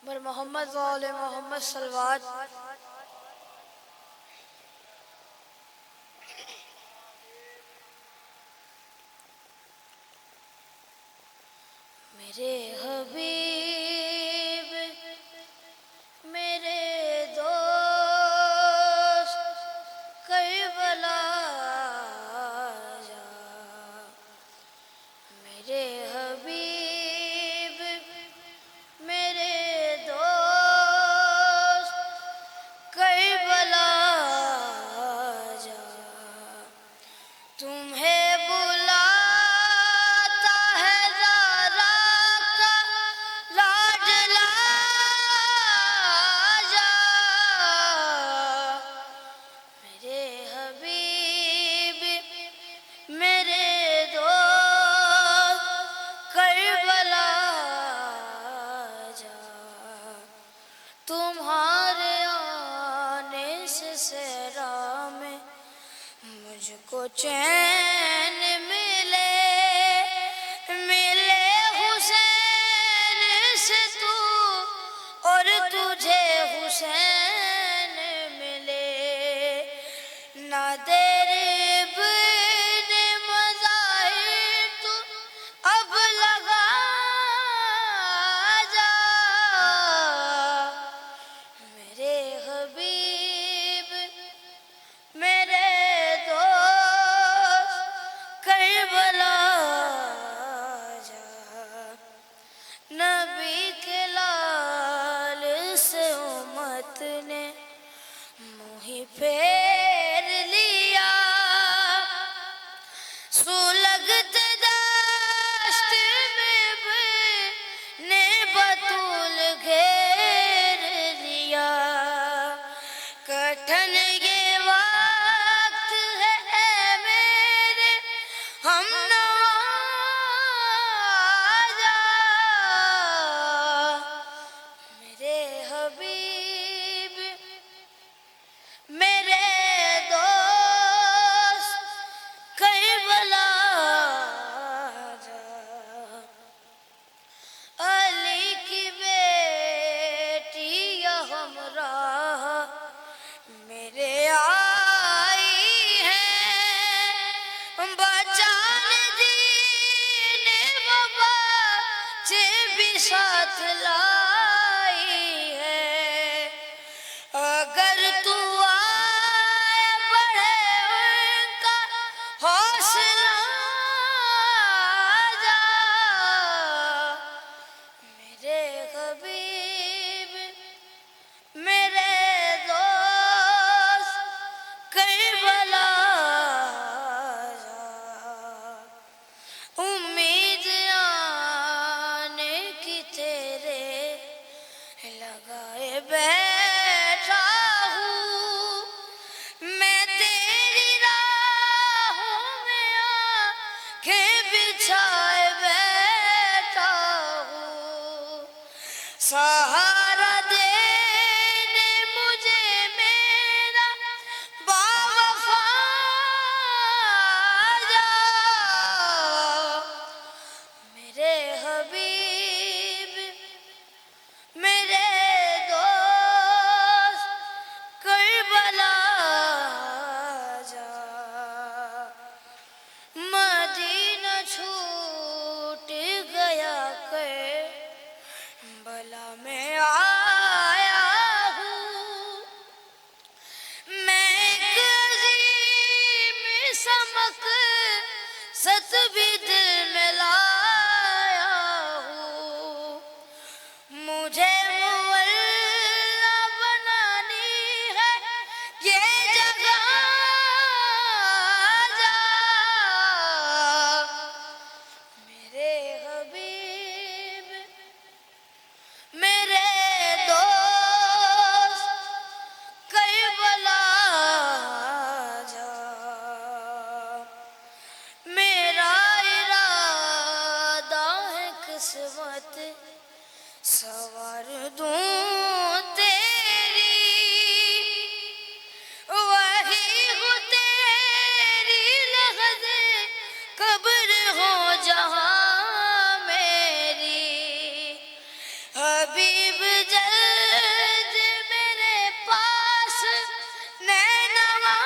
بر محمد و آل محمد صلوات۔ میرے حبیب میرے دوست کربلا جا، میرے حبیب میرے دوست کربلا جا، تمہیں بلاتا ہے زہرا کا لاڈلا جا، میرے حبیب میرے دوست کربلا جا، تمہارے آنے سے صحرا میں مجھ کو چین ملے، ملے حسین سے تو اور تجھے حسین ملے، نہ تیرے ابن مظاہر تو اب لگا جا، میرے حبیب میرے دوست کربلا جا، نبی کے لال سے امت نے منہ ہی پھیر لیا، سلگتے دشت میں ابن بطول گھیر لیا، کٹھن یہ وقت ہے اے میرے ہم نوازا، میرے حبیب میرے دوست کربلا جا، علی کی بیٹی یا ہمراہ میرے آئی ہیں، بچانے دین و بچے بھی ساتھ لائی ہے، اگر تو آئے بڑھے ان کا حوصلہ جا، میرے حبیب میرے دوست کربلا جا، امید آنے کی تیرے لگائے بیٹھا ہوں، میں تیری راہوں میں آنکھیں بچھائے بیٹھا ہوں، سہارا دینے مجھے میرا باوفا جا، میرے حبیب میرے دوست کربلا جا، مدینہ چھوٹ گیا کربلا میں آیا ہوں، میں ایک عظیم مقصد بھی دل میں لایا ہوں، مجھے مولا بنانی ہے یہ جگہ جا، میرے حبیب میرے دوست کربلا جا، میرا ارادہ ہے قسمت سوار دوں تیری، وہی ہو تیری لحظ قبر ہو جہاں میری، اب حبیب جلد میرے پاس نینوا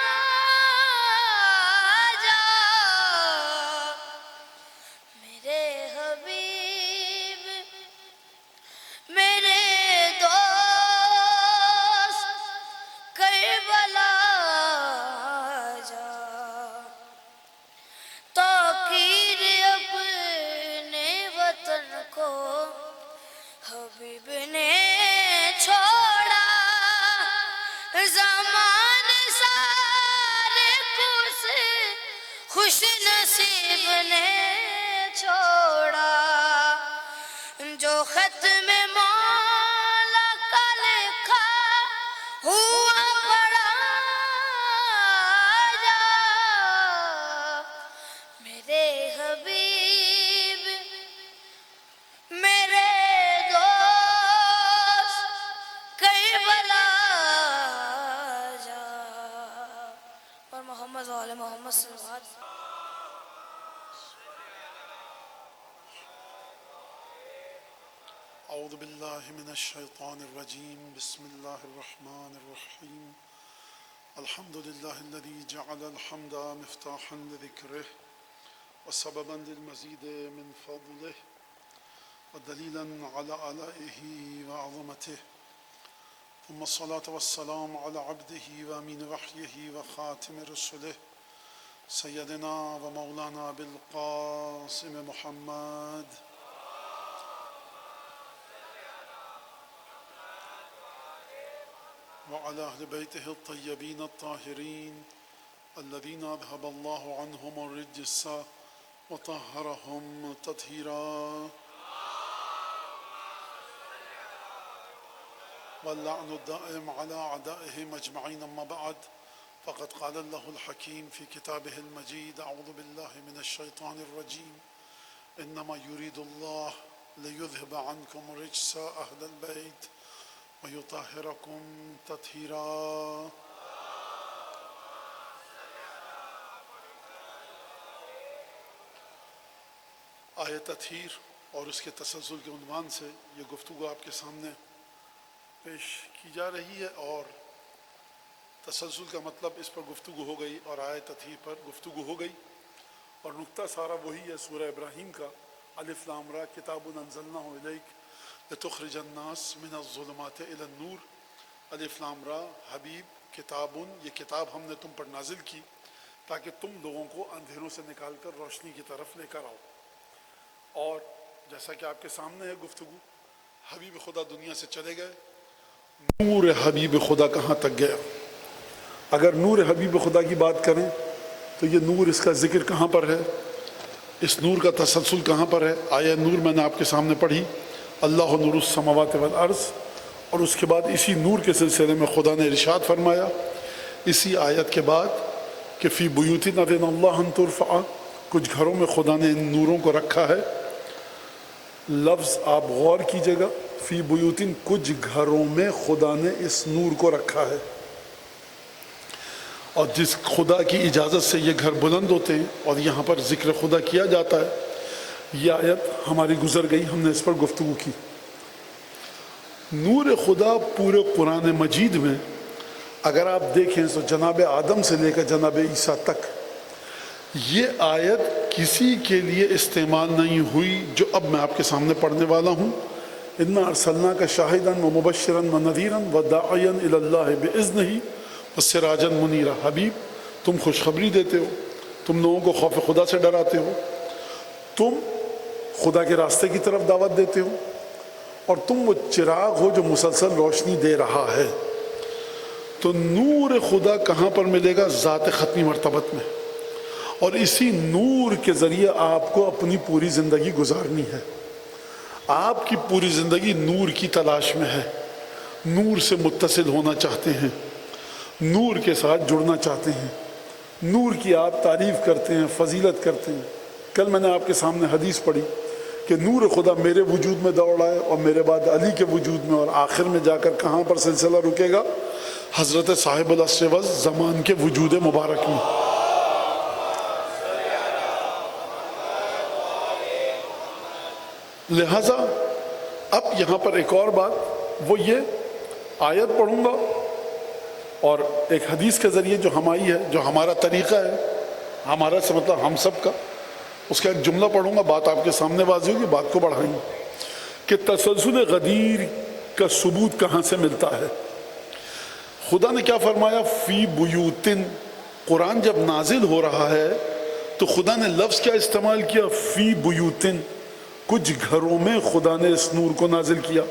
جا میرے حبیب میرے دوست کربلا جا تاکیر اپنے وطن کو حبیب نے چھوڑا زمان سارے کو سے خوش نصیب نے چھوڑا جو ختم مولا کا لکھا ہوا پڑا جا میرے حبیب میرے دوست کربلا جا اور محمد وعلی محمد صلی اللہ علیہ وسلم. أعوذ بالله من الشيطان الرجيم بسم الله الرحمن الرحيم الحمد لله الذي جعل الحمد مفتاحا لذكره وسببا للمزيد من فضله ودليلا على آلائه وعظمته ثم الصلاة والسلام على عبده وأمين وحيه وخاتم رسله سيدنا ومولانا بالقاسم محمد وعلى أهل بيته الطيبين الطاهرين الذين أذهب الله عنهم الرجس وطهرهم تطهيرا واللعن الدائم على أعدائهم أجمعين. أما بعد فقد قال الله الحكيم في كتابه المجيد أعوذ بالله من الشيطان الرجيم إنما يريد الله ليذهب عنكم رجس أهل البيت ويطهركم تطهيرا. آیت تطہیر اور اس کے تسلسل کے عنوان سے یہ گفتگو آپ کے سامنے پیش کی جا رہی ہے، اور تسلسل کا مطلب اس پر گفتگو ہو گئی اور آیت تطہیر پر گفتگو ہو گئی، اور نقطہ سارا وہی ہے سورہ ابراہیم کا الف لام را کتاب انزلناہ الیک لتخرج الناس من الظلمات الی النور. الف لام را حبیب کتابن، یہ کتاب ہم نے تم پر نازل کی تاکہ تم لوگوں کو اندھیروں سے نکال کر روشنی کی طرف لے کر آؤ. اور جیسا کہ آپ کے سامنے ہے گفتگو، حبیب خدا دنیا سے چلے گئے، نور حبیب خدا کہاں تک گیا؟ اگر نور حبیب خدا کی بات کریں تو یہ نور، اس کا ذکر کہاں پر ہے؟ اس نور کا تسلسل کہاں پر ہے؟ آیہ نور میں نے آپ کے سامنے پڑھی، اللہ نور السماوات والارض، اور اس کے بعد اسی نور کے سلسلے میں خدا نے ارشاد فرمایا اسی آیت کے بعد کہ فی بیوتن اذن اللہ ان ترفع، کچھ گھروں میں خدا نے ان نوروں کو رکھا ہے. لفظ آپ غور کیجئے گا، فی بیوتن، کچھ گھروں میں خدا نے اس نور کو رکھا ہے، اور جس خدا کی اجازت سے یہ گھر بلند ہوتے ہیں اور یہاں پر ذکر خدا کیا جاتا ہے. یہ آیت ہماری گزر گئی، ہم نے اس پر گفتگو کی. نور خدا پورے قرآن مجید میں اگر آپ دیکھیں تو جناب آدم سے لے کر جناب عیسیٰ تک یہ آیت کسی کے لیے استعمال نہیں ہوئی جو اب میں آپ کے سامنے پڑھنے والا ہوں. انا ارسلناک شاہدا ومبشرا ونذیرا وداعیا الی اللہ باذنہ وسراجا منیرا. حبیب تم خوشخبری دیتے ہو، تم لوگوں کو خوف خدا سے ڈراتے ہو، تم خدا کے راستے کی طرف دعوت دیتے ہو، اور تم وہ چراغ ہو جو مسلسل روشنی دے رہا ہے. تو نور خدا کہاں پر ملے گا؟ ذات ختمی مرتبت میں، اور اسی نور کے ذریعے آپ کو اپنی پوری زندگی گزارنی ہے. آپ کی پوری زندگی نور کی تلاش میں ہے، نور سے متصل ہونا چاہتے ہیں، نور کے ساتھ جڑنا چاہتے ہیں، نور کی آپ تعریف کرتے ہیں، فضیلت کرتے ہیں. کل میں نے آپ کے سامنے حدیث پڑھی کہ نور خدا میرے وجود میں دوڑ آئے اور میرے بعد علی کے وجود میں، اور آخر میں جا کر کہاں پر سلسلہ رکے گا؟ حضرت صاحب العصر والزمان کے وجود مبارک میں. لہذا اب یہاں پر ایک اور بات، وہ یہ آیت پڑھوں گا اور ایک حدیث کے ذریعے جو ہماری ہے، جو ہمارا طریقہ ہے، ہمارا سے مطلب ہم سب کا، اس کا ایک جملہ پڑھوں گا، بات آپ کے سامنے واضح ہوگی، بات کو بڑھائیں گے کہ تسلسل غدیر کا ثبوت کہاں سے ملتا ہے۔ خدا نے کیا فرمایا؟ فی بیوتن، قرآن جب نازل ہو رہا ہے تو خدا نے لفظ کیا استعمال کیا؟ فی بیوتن، کچھ گھروں میں خدا نے اس نور کو نازل کیا۔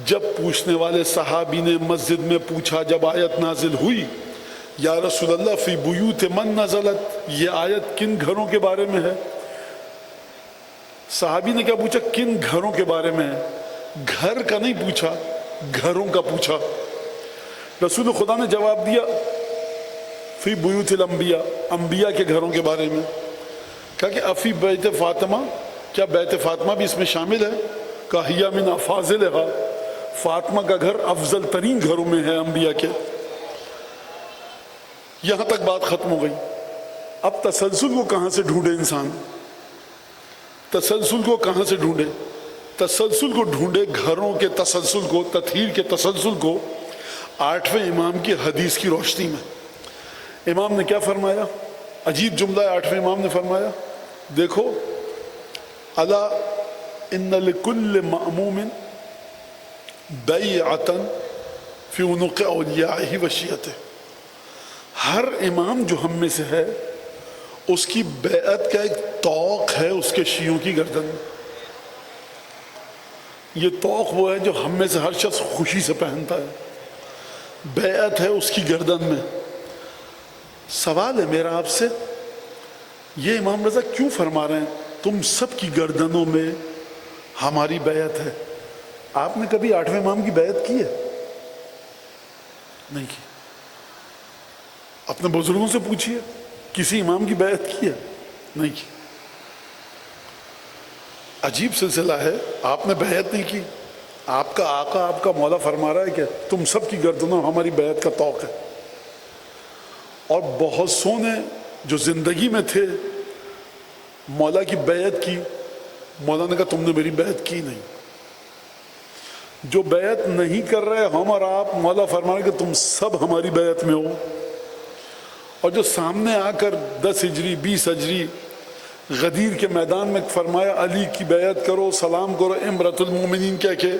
جب پوچھنے والے صحابی نے مسجد میں پوچھا، جب آیت نازل ہوئی، یا رسول اللہ فی بیوت من نزلت، یہ آیت کن گھروں کے بارے میں ہے؟ صحابی نے کیا پوچھا؟ کن گھروں کے بارے میں ہے؟ گھر کا نہیں پوچھا، گھروں کا پوچھا۔ رسول خدا نے جواب دیا فی بیوت الانبیاء، انبیاء کے گھروں کے بارے میں۔ کہا کہ افی بیت فاطمہ، کیا بیت فاطمہ بھی اس میں شامل ہے؟ کہا ہی من افاضلھا، فاطمہ کا گھر افضل ترین گھروں میں ہے انبیاء کے۔ یہاں تک بات ختم ہو گئی۔ اب تسلسل کو کہاں سے ڈھونڈے انسان؟ تسلسل کو کہاں سے ڈھونڈے؟ تسلسل کو ڈھونڈے گھروں کے تسلسل کو، تطہیر کے تسلسل کو 8ویں امام کی حدیث کی روشنی میں۔ امام نے کیا فرمایا؟ عجیب جملہ ہے۔ 8ویں امام نے فرمایا، دیکھو، الا ان لکل مأموم بیعۃ فی عنق اولیائہ و شیعتہ، ہر امام جو ہم میں سے ہے اس کی بیعت کا ایک طوق ہے اس کے شیعوں کی گردن میں۔ یہ طوق وہ ہے جو ہم میں سے ہر شخص خوشی سے پہنتا ہے، بیعت ہے اس کی گردن میں۔ سوال ہے میرا آپ سے، یہ امام رضا کیوں فرما رہے ہیں تم سب کی گردنوں میں ہماری بیعت ہے؟ آپ نے کبھی 8ویں امام کی بیعت کی ہے؟ نہیں کی۔ اپنے بزرگوں سے پوچھئے، کسی امام کی بیعت کی ہے؟ نہیں کی۔ عجیب سلسلہ ہے، آپ نے بیعت نہیں کی، آپ کا آقا، آپ کا مولا فرما رہا ہے کہ تم سب کی گردنوں ہماری بیعت کا طوق ہے۔ اور بہت سو نے جو زندگی میں تھے مولا کی بیعت کی، مولا نے کہا تم نے میری بیعت کی نہیں۔ جو بیعت نہیں کر رہے ہم اور آپ، مولا فرما رہے کہ تم سب ہماری بیعت میں ہو۔ اور جو سامنے آ کر 10 ہجری 20 ہجری غدیر کے میدان میں فرمایا علی کی بیعت کرو، سلام کرو امرۃ المومنین کہہ کے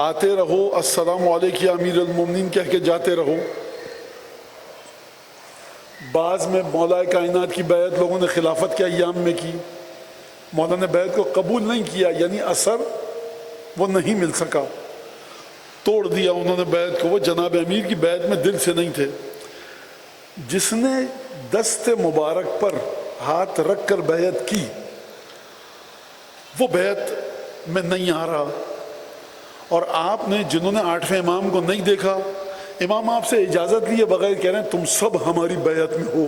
آتے رہو، السلام علیک یا امیر المومنین کہہ کے جاتے رہو۔ بعض میں مولا کائنات کی بیعت لوگوں نے خلافت کے ایام میں کی، مولا نے بیعت کو قبول نہیں کیا، یعنی اثر وہ نہیں مل سکا، توڑ دیا انہوں نے بیعت کو، وہ جناب امیر کی بیعت میں دل سے نہیں تھے۔ جس نے دست مبارک پر ہاتھ رکھ کر بیعت کی وہ بیعت میں نہیں آ رہا، اور آپ نے جنہوں نے 8ویں امام کو نہیں دیکھا، امام آپ سے اجازت لیے بغیر کہہ رہے ہیں تم سب ہماری بیعت میں ہو۔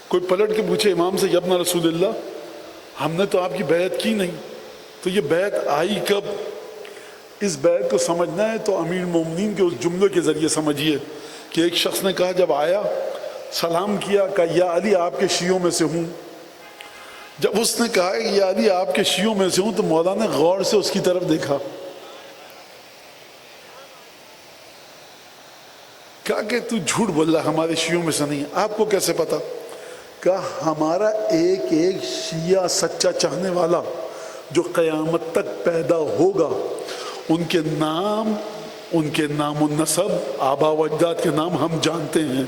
کوئی پلٹ کے پوچھے امام سے، یابن رسول اللہ ہم نے تو آپ کی بیعت کی نہیں، تو یہ بیعت آئی کب؟ اس بیعت کو سمجھنا ہے تو امیر المومنین کے اس جملے کے ذریعے سمجھیے کہ ایک شخص نے کہا، جب آیا سلام کیا، کہا یا علی آپ کے شیعوں میں سے ہوں۔ جب اس نے کہا کہ یا علی آپ کے شیعوں میں سے ہوں تو مولا نے غور سے اس کی طرف دیکھا، کہا کہ تو جھوٹ بول رہا، ہمارے شیعوں میں سے نہیں ہے۔ آپ کو کیسے پتا؟ کہا ہمارا ایک ایک شیعہ سچا چاہنے والا جو قیامت تک پیدا ہوگا، ان کے نام و نسب، آبا و اجداد کے نام ہم جانتے ہیں،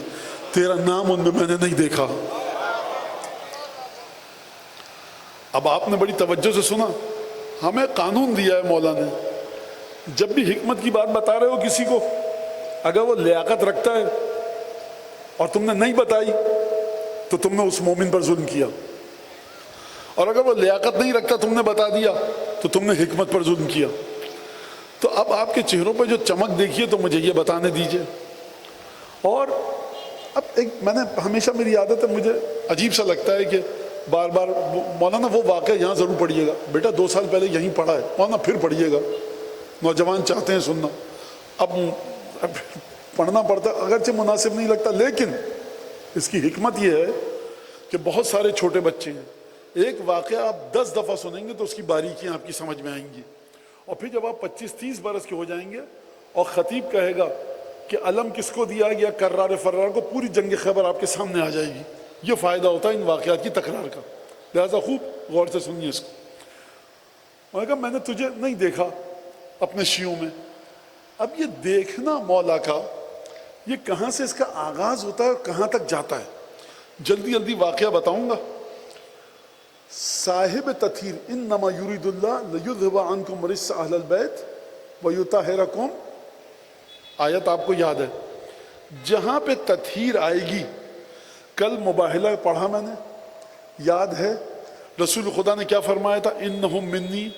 تیرا نام ان میں نے نہیں دیکھا۔ اب آپ نے بڑی توجہ سے سنا، ہمیں قانون دیا ہے مولا نے، جب بھی حکمت کی بات بتا رہے ہو کسی کو، اگر وہ لیاقت رکھتا ہے اور تم نے نہیں بتائی تو تم نے اس مومن پر ظلم کیا، اور اگر وہ لیاقت نہیں رکھتا تم نے بتا دیا تو تم نے حکمت پر ظلم کیا۔ تو اب آپ کے چہروں پہ جو چمک دیکھیے تو مجھے یہ بتانے دیجئے۔ اور اب ایک میں نے ہمیشہ میری عادت ہے، مجھے عجیب سا لگتا ہے کہ بار بار مولانا وہ واقعہ یہاں ضرور پڑھیے گا، بیٹا 2 سال پہلے یہیں پڑھا ہے، مولانا پھر پڑھیے گا، نوجوان چاہتے ہیں سننا۔ اب پڑھنا پڑتا اگرچہ مناسب نہیں لگتا، لیکن اس کی حکمت یہ ہے کہ بہت سارے چھوٹے بچے ہیں، ایک واقعہ آپ 10 دفعہ سنیں گے تو اس کی باریکیاں آپ کی سمجھ میں آئیں گی، اور پھر جب آپ 25-30 برس کے ہو جائیں گے اور خطیب کہے گا کہ علم کس کو دیا گیا کرار فرار کو، پوری جنگ خیبر آپ کے سامنے آ جائے گی۔ یہ فائدہ ہوتا ہے ان واقعات کی تکرار کا، لہذا خوب غور سے سنیے اس کو۔ میں نے کہا میں نے تجھے نہیں دیکھا اپنے شیعوں میں۔ اب یہ دیکھنا مولا کا یہ کہاں سے اس کا آغاز ہوتا ہے اور کہاں تک جاتا ہے، جلدی جلدی واقعہ بتاؤں گا۔ صاحب تطہیر انما یرید اللہ لیذھب عنکم رجس اہل البیت ویطہرکم، آیت آپ کو یاد ہے۔ جہاں پہ تطہیر آئے گی، کل مباہلہ پڑھا میں نے، یاد ہے رسول خدا نے کیا فرمایا تھا؟ انہم منی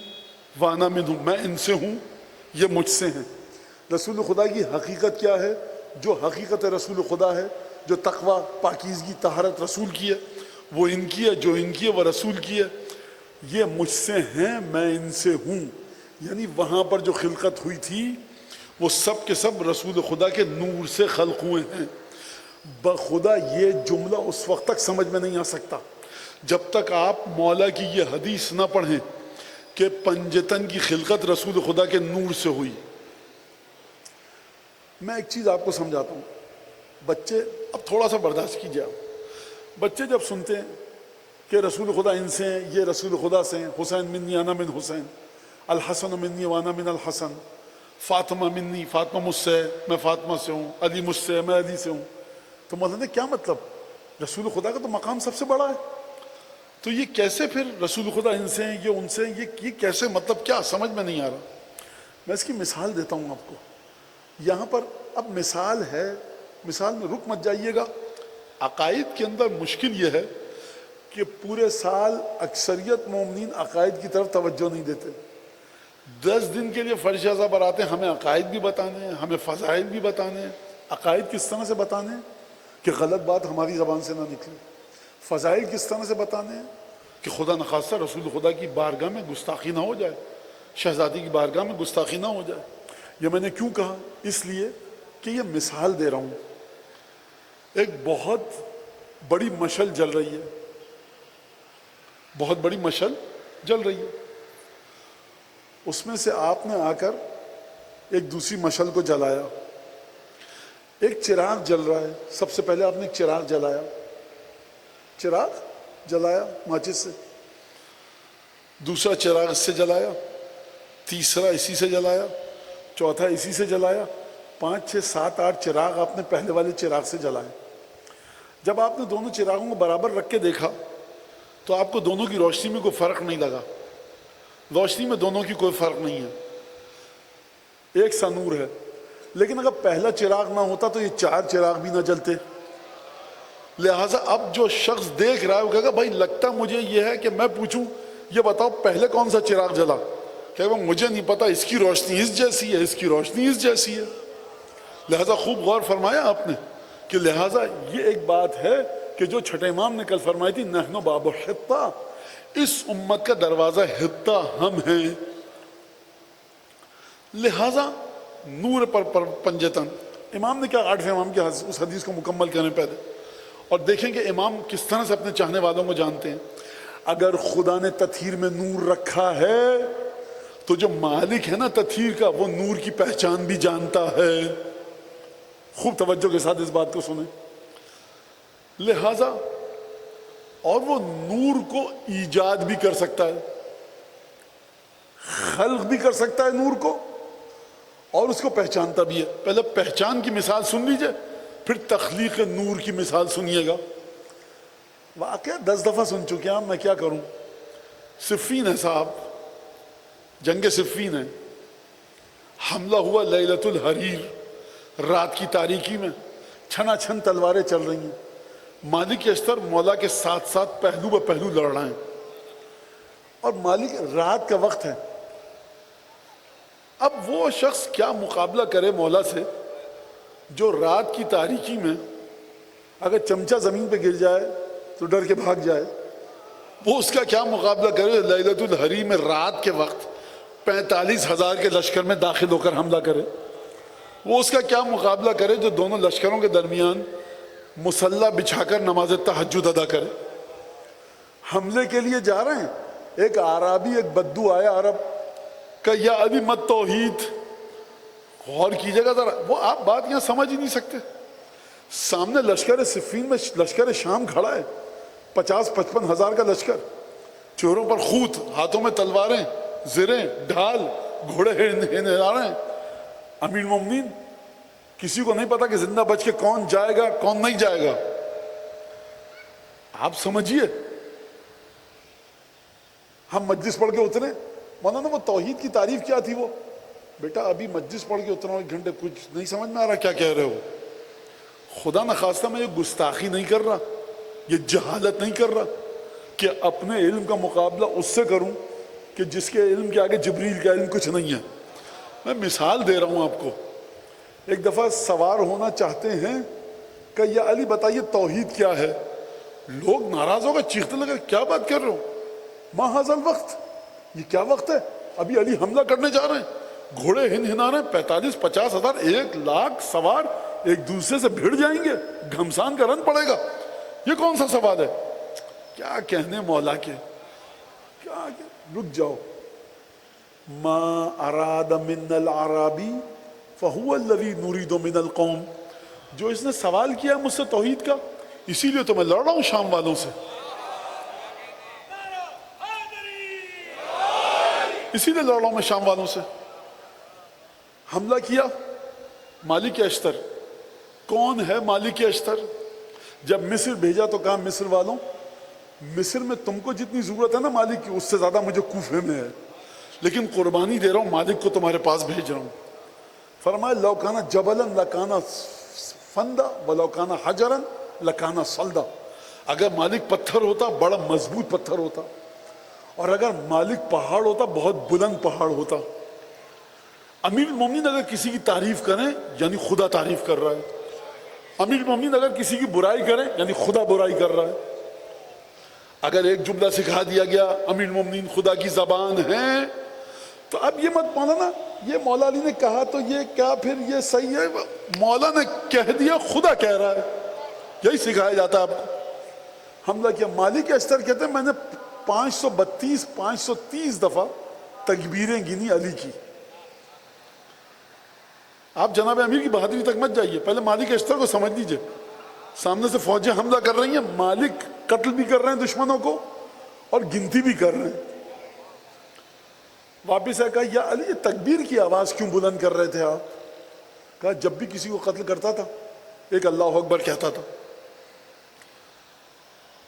وانا منہم، میں ان سے ہوں یہ مجھ سے ہیں۔ رسول خدا کی حقیقت کیا ہے؟ جو حقیقت رسول خدا ہے، جو تقوی پاکیزگی طہارت رسول کی ہے وہ ان کی ہے، جو ان کی ہے وہ رسول کی ہے۔ یہ مجھ سے ہیں میں ان سے ہوں، یعنی وہاں پر جو خلقت ہوئی تھی وہ سب کے سب رسول خدا کے نور سے خلق ہوئے ہیں۔ بخدا یہ جملہ اس وقت تک سمجھ میں نہیں آ سکتا جب تک آپ مولا کی یہ حدیث نہ پڑھیں کہ پنجتن کی خلقت رسول خدا کے نور سے ہوئی۔ میں ایک چیز آپ کو سمجھاتا ہوں، بچے اب تھوڑا سا برداشت کیجیے آپ۔ بچے جب سنتے ہیں کہ رسول خدا ان سے ہیں، یہ رسول خدا سے ہیں، حسین منی انا من حسین، الحسن منی وانا من الحسن، فاطمہ منی فاطمہ مجھ سے میں فاطمہ سے ہوں، علی مجھ سے میں علی سے ہوں، تو مولانا کیا مطلب؟ رسول خدا کا تو مقام سب سے بڑا ہے، تو یہ کیسے پھر رسول خدا ان سے ہیں یہ ان سے ہیں، یہ کیسے مطلب کیا سمجھ میں نہیں آ رہا۔ میں اس کی مثال دیتا ہوں آپ کو یہاں پر۔ اب مثال ہے، مثال میں رک مت جائیے گا۔ عقائد کے اندر مشکل یہ ہے کہ پورے سال اکثریت مومنین عقائد کی طرف توجہ نہیں دیتے۔ 10 دن کے لیے فرش اعضا پر آتے ہیں، ہمیں عقائد بھی بتانے ہیں، ہمیں فضائل بھی بتانے ہیں۔ عقائد کس طرح سے بتانے ہیں کہ غلط بات ہماری زبان سے نہ نکلے، فضائل کس طرح سے بتانے ہیں کہ خدا نخواستہ رسول خدا کی بارگاہ میں گستاخی نہ ہو جائے، شہزادی کی بارگاہ میں گستاخی نہ ہو جائے۔ یہ میں نے کیوں کہا؟ اس لیے کہ یہ مثال دے رہا ہوں۔ ایک بہت بڑی مشعل جل رہی ہے، بہت بڑی مشعل جل رہی ہے، اس میں سے آپ نے آ کر ایک دوسری مشعل کو جلایا۔ ایک چراغ جل رہا ہے، سب سے پہلے آپ نے ایک چراغ جلایا، چراغ جلایا ماچس سے، دوسرا چراغ اس سے جلایا، تیسرا اسی سے جلایا، چوتھا اسی سے جلایا، 5 6 7 8 چراغ آپ نے پہلے والے چراغ سے جلائے۔ جب آپ نے دونوں چراغوں کو برابر رکھ کے دیکھا تو آپ کو دونوں کی روشنی میں کوئی فرق نہیں لگا، روشنی میں دونوں کی کوئی فرق نہیں ہے، ایک سا نور ہے۔ لیکن اگر پہلا چراغ نہ ہوتا تو یہ 4 چراغ بھی نہ جلتے۔ لہٰذا اب جو شخص دیکھ رہا ہے وہ کہے گا بھائی لگتا مجھے یہ ہے کہ میں پوچھوں یہ بتاؤ پہلے کون سا چراغ جلا، کہ وہ مجھے نہیں پتا، اس کی روشنی اس جیسی ہے، اس کی روشنی اس جیسی ہے۔ لہٰذا خوب غور فرمایا آپ نے کہ لہٰذا یہ ایک بات ہے کہ جو چھٹے امام نے کل فرمائی تھی، نحن باب حطہ، اس امت کا دروازہ حطہ ہم ہیں۔ لہٰذا نور پر پنجتن، امام نے کیا 8ویں امام کی اس حدیث کو مکمل کریں پہلے، اور دیکھیں کہ امام کس طرح سے اپنے چاہنے والوں کو جانتے ہیں۔ اگر خدا نے تطہیر میں نور رکھا ہے تو جو مالک ہے نا تطہیر کا، وہ نور کی پہچان بھی جانتا ہے۔ خوب توجہ کے ساتھ اس بات کو سنیں۔ لہذا اور وہ نور کو ایجاد بھی کر سکتا ہے، خلق بھی کر سکتا ہے نور کو، اور اس کو پہچانتا بھی ہے۔ پہلے پہچان کی مثال سن لیجئے، پھر تخلیق نور کی مثال سنیے گا۔ واقعہ 10 دفعہ سن چکے ہیں، میں کیا کروں۔ صفین ہے صاحب، جنگ صفین ہے، حملہ ہوا لیلۃ الحریر، رات کی تاریکی میں چھنا چھن تلواریں چل رہی ہیں، مالک اشتر مولا کے ساتھ ساتھ پہلو بہ پہلو لڑ رہے ہیں، اور مالک رات کا وقت ہے۔ اب وہ شخص کیا مقابلہ کرے مولا سے جو رات کی تاریکی میں اگر چمچہ زمین پہ گر جائے تو ڈر کے بھاگ جائے، وہ اس کا کیا مقابلہ کرے لیلۃ الحریر میں رات کے وقت 45,000 کے لشکر میں داخل ہو کر حملہ کرے۔ وہ اس کا کیا مقابلہ کرے جو دونوں لشکروں کے درمیان مسلح بچھا کر نماز تہجد ادا کرے۔ حملے کے لیے جا رہے ہیں، ایک عربی، ایک بدو آیا عرب کہ یا علی مت توحید، غور کیجیے گا ذرا، وہ آپ بات یہاں سمجھ ہی نہیں سکتے. سامنے لشکر صفین میں لشکر شام کھڑا ہے، 50-55 ہزار کا لشکر، چہروں پر خوت، ہاتھوں میں تلواریں، زریں، ڈھال، گھوڑے ہلا رہے ہیں. امیر المومنین کسی کو نہیں پتا کہ زندہ بچ کے کون جائے گا کون نہیں جائے گا. آپ سمجھیے، ہم مجلس پڑھ کے اترے، مولانا وہ توحید کی تعریف کیا تھی؟ وہ بیٹا ابھی مجلس پڑھ کے اترا ہوں 1 گھنٹے، کچھ نہیں سمجھ میں آ رہا کیا کہہ رہے ہو. خدا نخواستہ میں یہ گستاخی نہیں کر رہا، یہ جہالت نہیں کر رہا کہ اپنے علم کا مقابلہ اس سے کروں کہ جس کے علم کے آگے جبریل کا علم کچھ نہیں ہے. میں مثال دے رہا ہوں آپ کو. ایک دفعہ سوار ہونا چاہتے ہیں کہ یا علی بتائیے توحید کیا ہے، لوگ ناراض ہو گئے، چیخنے لگے کیا بات کر رہے ہو، ما ھذا الوقت، یہ کیا وقت ہے، ابھی علی حملہ کرنے جا رہے ہیں. گھوڑے ہنا رہے ہیں، 45-50 ہزار، 1 لاکھ سوار ایک دوسرے سے بھیڑ جائیں گے، گھمسان کا رن پڑے گا، یہ کون سا سوال ہے. کیا کہنے مولا کے، کیا رک جاؤ. ما اراد من العربی فہو الذی نرید من القوم، جو اس نے سوال کیا مجھ سے توحید کا، اسی لیے تو میں لڑ رہا ہوں شام والوں سے، اسی لیے لڑ رہا ہوں میں شام والوں سے. حملہ کیا مالک اشتر. کون ہے مالک اشتر؟ جب مصر بھیجا تو کہا مصر والوں، مصر میں تم کو جتنی ضرورت ہے نا مالک کی، اس سے زیادہ مجھے کوفے میں ہے، لیکن قربانی دے رہا ہوں، مالک کو تمہارے پاس بھیج رہا ہوں. فرمایا لو کانا جبلا لکانا فندا ولو کانا حجرا لکانا صلدا. اگر مالک پتھر ہوتا بڑا مضبوط پتھر ہوتا، اور اگر مالک پہاڑ ہوتا بہت بلند پہاڑ ہوتا. امیر المومنین اگر کسی کی تعریف کریں یعنی خدا تعریف کر رہا ہے، امیر المومنین اگر کسی کی برائی کریں یعنی خدا برائی کر رہا ہے. اگر ایک جملہ سکھا دیا گیا امیر المومنین خدا کی زبان ہے، تو اب یہ مت مولانا یہ مولا علی نے کہا تو یہ کیا پھر یہ صحیح ہے، مولا نے کہہ دیا خدا کہہ رہا ہے، یہی سکھایا جاتا ہے آپ کو. حملہ کیا. مالک اشتر کہتے ہیں میں نے 530 دفعہ تکبیریں گنی علی کی. آپ جناب امیر کی بہادری تک مت جائیے، پہلے مالک اشتر کو سمجھ لیجئے. سامنے سے فوجیں حملہ کر رہی ہیں، مالک قتل بھی کر رہے ہیں دشمنوں کو اور گنتی بھی کر رہے ہیں. واپس آیا کہا یا علی یہ تکبیر کی آواز کیوں بلند کر رہے تھے آپ؟ کہا جب بھی کسی کو قتل کرتا تھا ایک اللہ اکبر کہتا تھا.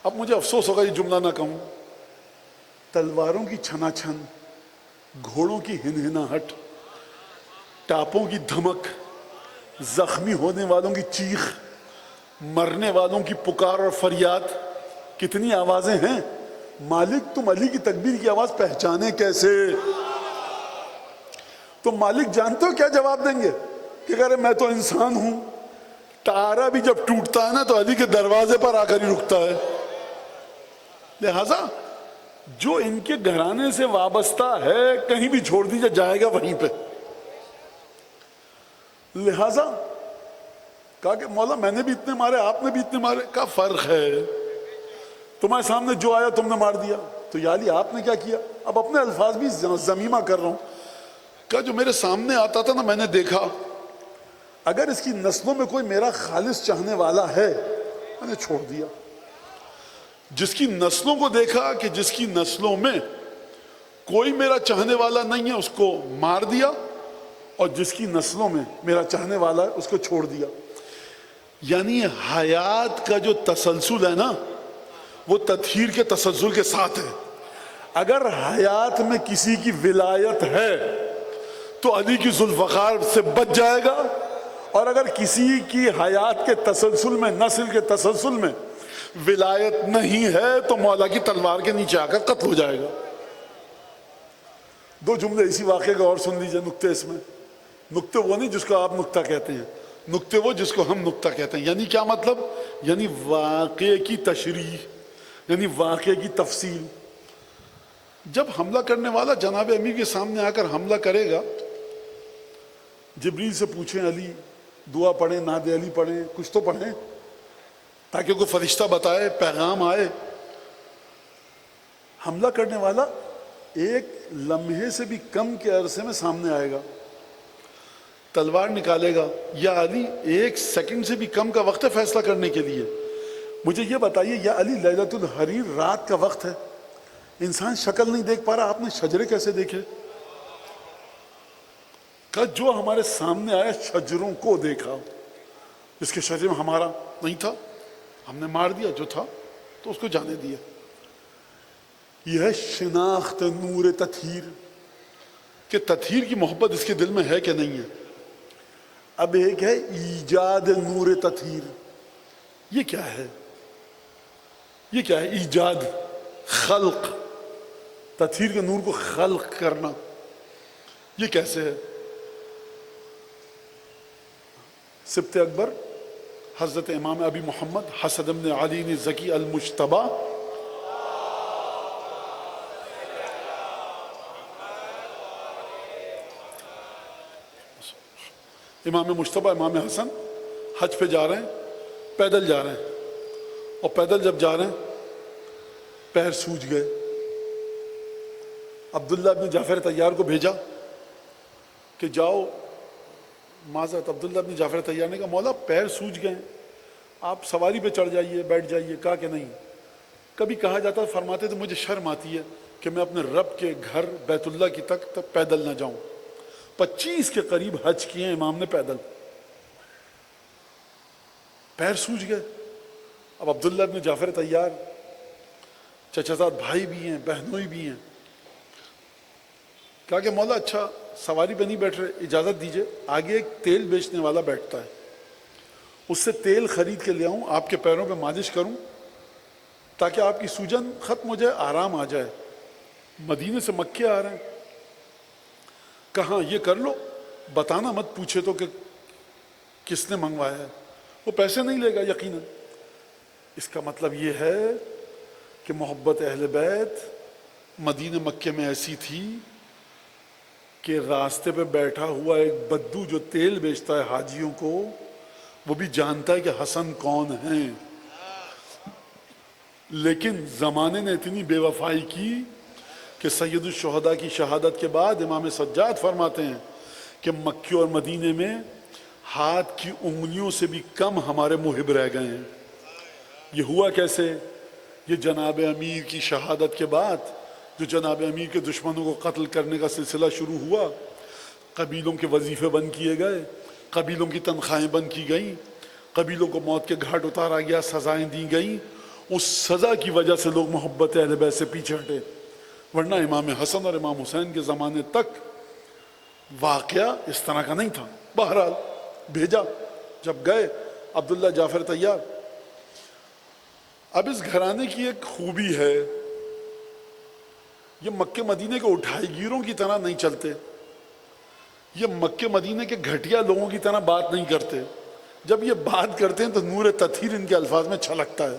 اب مجھے افسوس ہوگا یہ جملہ نہ کہوں، تلواروں کی چھنا چھن، گھوڑوں کی ہنہناہٹ، ٹاپوں کی دھمک، زخمی ہونے والوں کی چیخ، مرنے والوں کی پکار اور فریاد، کتنی آوازیں ہیں. مالک تم علی کی تکبیر کی آواز پہچانے کیسے؟ تو مالک جانتے ہو کیا جواب دیں گے کہ اگر میں تو انسان ہوں، تارا بھی جب ٹوٹتا ہے نا تو علی کے دروازے پر آ کر ہی رکتا ہے. لہذا جو ان کے گھرانے سے وابستہ ہے کہیں بھی چھوڑ دیجئے جائے گا وہیں پہ. لہذا کہا کہ مولا میں نے بھی اتنے مارے آپ نے بھی اتنے مارے. کا فرق ہے، تمہارے سامنے جو آیا تم نے مار دیا. تو یا علی آپ نے کیا کیا؟ اب اپنے الفاظ بھی ضمیمہ کر رہا ہوں. کہا جو میرے سامنے آتا تھا نا میں نے دیکھا، اگر اس کی نسلوں میں کوئی میرا خالص چاہنے والا ہے میں نے چھوڑ دیا. جس کی نسلوں کو دیکھا کہ جس کی نسلوں میں کوئی میرا چاہنے والا نہیں ہے اس کو مار دیا، اور جس کی نسلوں میں میرا چاہنے والا ہے اس کو چھوڑ دیا. یعنی حیات کا جو تسلسل ہے نا وہ تطہیر کے تسلسل کے ساتھ ہے. اگر حیات میں کسی کی ولایت ہے تو علی کی ذوالفقار سے بچ جائے گا، اور اگر کسی کی حیات کے تسلسل میں، نسل کے تسلسل میں ولایت نہیں ہے تو مولا کی تلوار کے نیچے آ کر قتل ہو جائے گا. 2 جملے اسی واقعے کا اور سن لیجئے. نکتے اس میں، نکتے وہ نہیں جس کو آپ نکتہ کہتے ہیں، نکتے وہ جس کو ہم نکتہ کہتے ہیں. یعنی کیا مطلب؟ یعنی واقعے کی تشریح، یعنی واقعے کی تفصیل. جب حملہ کرنے والا جناب امیر کے سامنے آ کر حملہ کرے گا، جبریل سے پوچھیں علی دعا پڑھیں، ناد علی پڑھیں، کچھ تو پڑھیں تاکہ کوئی فرشتہ بتائے، پیغام آئے. حملہ کرنے والا ایک لمحے سے بھی کم کے عرصے میں سامنے آئے گا، تلوار نکالے گا، یا علی ایک سیکنڈ سے بھی کم کا وقت ہے فیصلہ کرنے کے لیے؟ مجھے یہ بتائیے، یا علی لیلۃ الحریر رات کا وقت ہے، انسان شکل نہیں دیکھ پا رہا، آپ نے شجرے کیسے دیکھے؟ کہ جو ہمارے سامنے آیا شجروں کو دیکھا، اس کے شجرے میں ہمارا نہیں تھا، ہم نے مار دیا، جو تھا تو اس کو جانے دیا۔ یہ ہے شناخت نور تطہیر، کہ تطہیر کی محبت اس کے دل میں ہے کہ نہیں ہے۔ اب ایک ہے ایجاد نور تطہیر، یہ کیا ہے؟ یہ کیا ہے ایجاد؟ خلق، تطہیر کے نور کو خلق کرنا، یہ کیسے ہے؟ سبط اکبر حضرت امام ابی محمد حسن بن علی زکی المجتبی امام مجتبی امام حسن حج پہ جا رہے ہیں، پیدل جا رہے ہیں، اور پیدل جب جا رہے ہیں پیر سوج گئے۔ عبداللہ بن جعفر طیار کو بھیجا کہ جاؤ، معذرت عبداللہ بن جعفر طیار نے کہا مولا پیر سوج گئے، آپ سواری پہ چڑھ جائیے، بیٹھ جائیے۔ کہا کہ نہیں، کبھی کہا جاتا، فرماتے تو مجھے شرم آتی ہے کہ میں اپنے رب کے گھر بیت اللہ کی تک پیدل نہ جاؤں۔ 25 کے قریب حج کیے ہیں امام نے پیدل، پیر سوج گئے۔ اب عبداللہ بن جعفر طیار چچا زاد بھائی بھی ہیں، بہنوئی بھی ہیں، کہا کہ مولا اچھا سواری پہ نہیں بیٹھ رہے، اجازت دیجئے، آگے ایک تیل بیچنے والا بیٹھتا ہے، اس سے تیل خرید کے لے آؤں، آپ کے پیروں پہ مالش کروں تاکہ آپ کی سوجن ختم ہو جائے، آرام آ جائے۔ مدینے سے مکے آ رہے ہیں، کہاں یہ کر لو، بتانا مت، پوچھے تو کہ کس نے منگوایا ہے، وہ پیسے نہیں لے گا یقیناً۔ اس کا مطلب یہ ہے کہ محبت اہل بیت مدینہ مکے میں ایسی تھی کہ راستے پہ بیٹھا ہوا ایک بدو جو تیل بیچتا ہے حاجیوں کو، وہ بھی جانتا ہے کہ حسن کون ہیں، لیکن زمانے نے اتنی بے وفائی کی کہ سید الشہداء کی شہادت کے بعد امام سجاد فرماتے ہیں کہ مکے اور مدینے میں ہاتھ کی انگلیوں سے بھی کم ہمارے محب رہ گئے ہیں۔ یہ ہوا کیسے؟ یہ جناب امیر کی شہادت کے بعد جو جناب امیر کے دشمنوں کو قتل کرنے کا سلسلہ شروع ہوا، قبیلوں کے وظیفے بند کیے گئے، قبیلوں کی تنخواہیں بند کی گئیں، قبیلوں کو موت کے گھاٹ اتارا گیا، سزائیں دی گئیں، اس سزا کی وجہ سے لوگ محبت اہل بیت سے پیچھے ہٹے، ورنہ امام حسن اور امام حسین کے زمانے تک واقعہ اس طرح کا نہیں تھا۔ بہرحال بھیجا، جب گئے عبداللہ جعفر طیار۔ اب اس گھرانے کی ایک خوبی ہے، یہ مکے مدینے کے اٹھائی گیروں کی طرح نہیں چلتے، یہ مکے مدینے کے گھٹیا لوگوں کی طرح بات نہیں کرتے۔ جب یہ بات کرتے ہیں تو نور تطہیر ان کے الفاظ میں چھلکتا ہے۔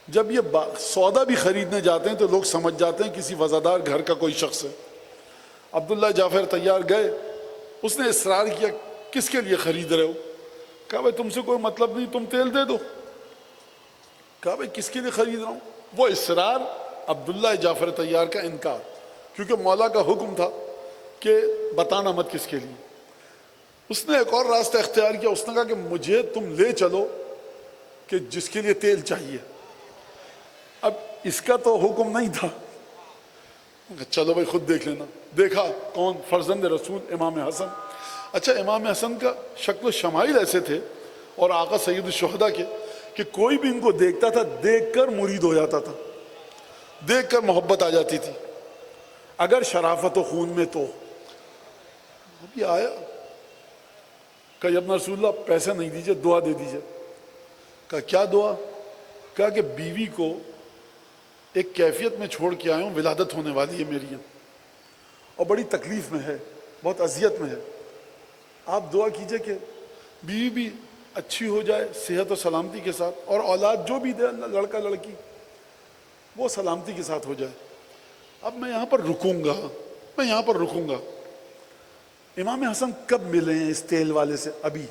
جب یہ سودا بھی خریدنے جاتے ہیں تو لوگ سمجھ جاتے ہیں کسی وزادار گھر کا کوئی شخص ہے۔ عبداللہ جعفر طیار گئے، اس نے اصرار کیا کس کے لیے خرید رہے ہو؟ کہا بھائی تم سے کوئی مطلب نہیں، تم تیل دے دو۔ کہا بھائی کس کے لیے خرید رہا ہوں؟ وہ اصرار، عبداللہ جعفر طیار کا انکار، کیونکہ مولا کا حکم تھا کہ بتانا مت کس کے لیے۔ اس نے ایک اور راستہ اختیار کیا، اس نے کہا کہ مجھے تم لے چلو کہ جس کے لیے تیل چاہیے۔ اب اس کا تو حکم نہیں تھا، چلو بھائی خود دیکھ لینا۔ دیکھا کون؟ فرزند رسول امام حسن۔ اچھا امام حسن کا شکل و شمائل ایسے تھے اور آقا سید الشہداء کے کہ کوئی بھی ان کو دیکھتا تھا، دیکھ کر مرید ہو جاتا تھا، دیکھ کر محبت آ جاتی تھی، اگر شرافت و خون میں تو۔ ابھی آیا کہ ابن رسول اللہ پیسے نہیں دیجئے، دعا دے دیجئے۔ کہا کیا دعا؟ کہا کہ بیوی کو ایک کیفیت میں چھوڑ کے آیا ہوں، ولادت ہونے والی ہے میری اور بڑی تکلیف میں ہے، بہت اذیت میں ہے، آپ دعا کیجئے کہ بیوی بھی اچھی ہو جائے صحت و سلامتی کے ساتھ، اور اولاد جو بھی دے اللہ، لڑکا لڑکی، وہ سلامتی کے ساتھ ہو جائے۔ اب میں یہاں پر رکوں گا۔ امام حسن کب ملے ہیں اس تیل والے سے؟ ابھی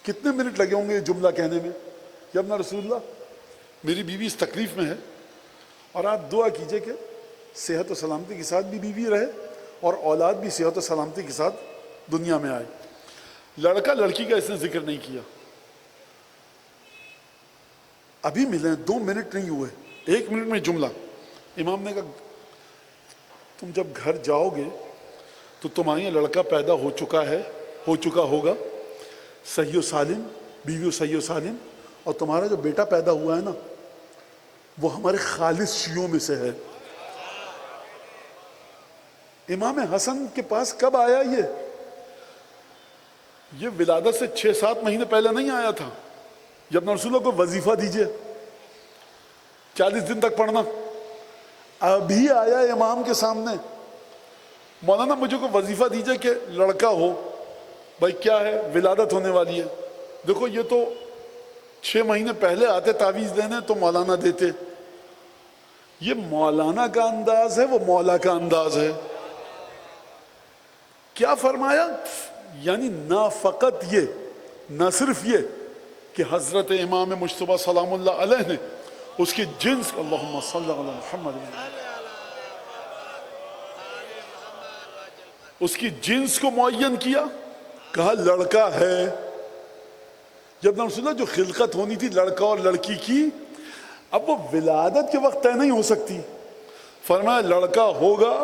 کتنے منٹ لگے ہوں گے یہ جملہ کہنے میں؟ یا ابن رسول اللہ میری بیوی اس تکلیف میں ہے اور آپ دعا کیجئے کہ صحت و سلامتی کے ساتھ بھی بیوی رہے اور اولاد بھی صحت و سلامتی کے ساتھ دنیا میں آئے۔ لڑکا لڑکی کا اس نے ذکر نہیں کیا۔ ابھی ملے 2 منٹ نہیں ہوئے، 1 منٹ میں جملہ۔ امام نے کہا تم جب گھر جاؤ گے تو تمہارے یہاں لڑکا پیدا ہو چکا ہوگا، صحیح و سالم، بیوی صحیح و سالم، اور تمہارا جو بیٹا پیدا ہوا ہے نا وہ ہمارے خالص شیعوں میں سے ہے۔ امام حسن کے پاس کب آیا یہ ولادت سے 6-7 مہینے پہلے نہیں آیا تھا۔ جب رسول اللہ کو وظیفہ دیجئے 40 دن تک پڑھنا، ابھی آیا امام کے سامنے، مولانا مجھے کو وظیفہ دیجئے کہ لڑکا ہو۔ بھائی کیا ہے، ولادت ہونے والی ہے۔ دیکھو یہ تو 6 مہینے پہلے آتے تعویذ دینے تو مولانا دیتے، یہ مولانا کا انداز ہے، وہ مولا کا انداز ہے۔ کیا فرمایا؟ یعنی نہ فقط یہ، نہ صرف یہ کہ حضرت امام مجتبیٰ سلام اللہ علیہ نے اس کی جنس، اللہم صلی علی محمد، اس کی جنس کو معین کیا، کہا لڑکا ہے۔ جب رسول اللہ جو خلقت ہونی تھی لڑکا اور لڑکی کی، اب وہ ولادت کے وقت طے نہیں ہو سکتی، فرمایا لڑکا ہوگا،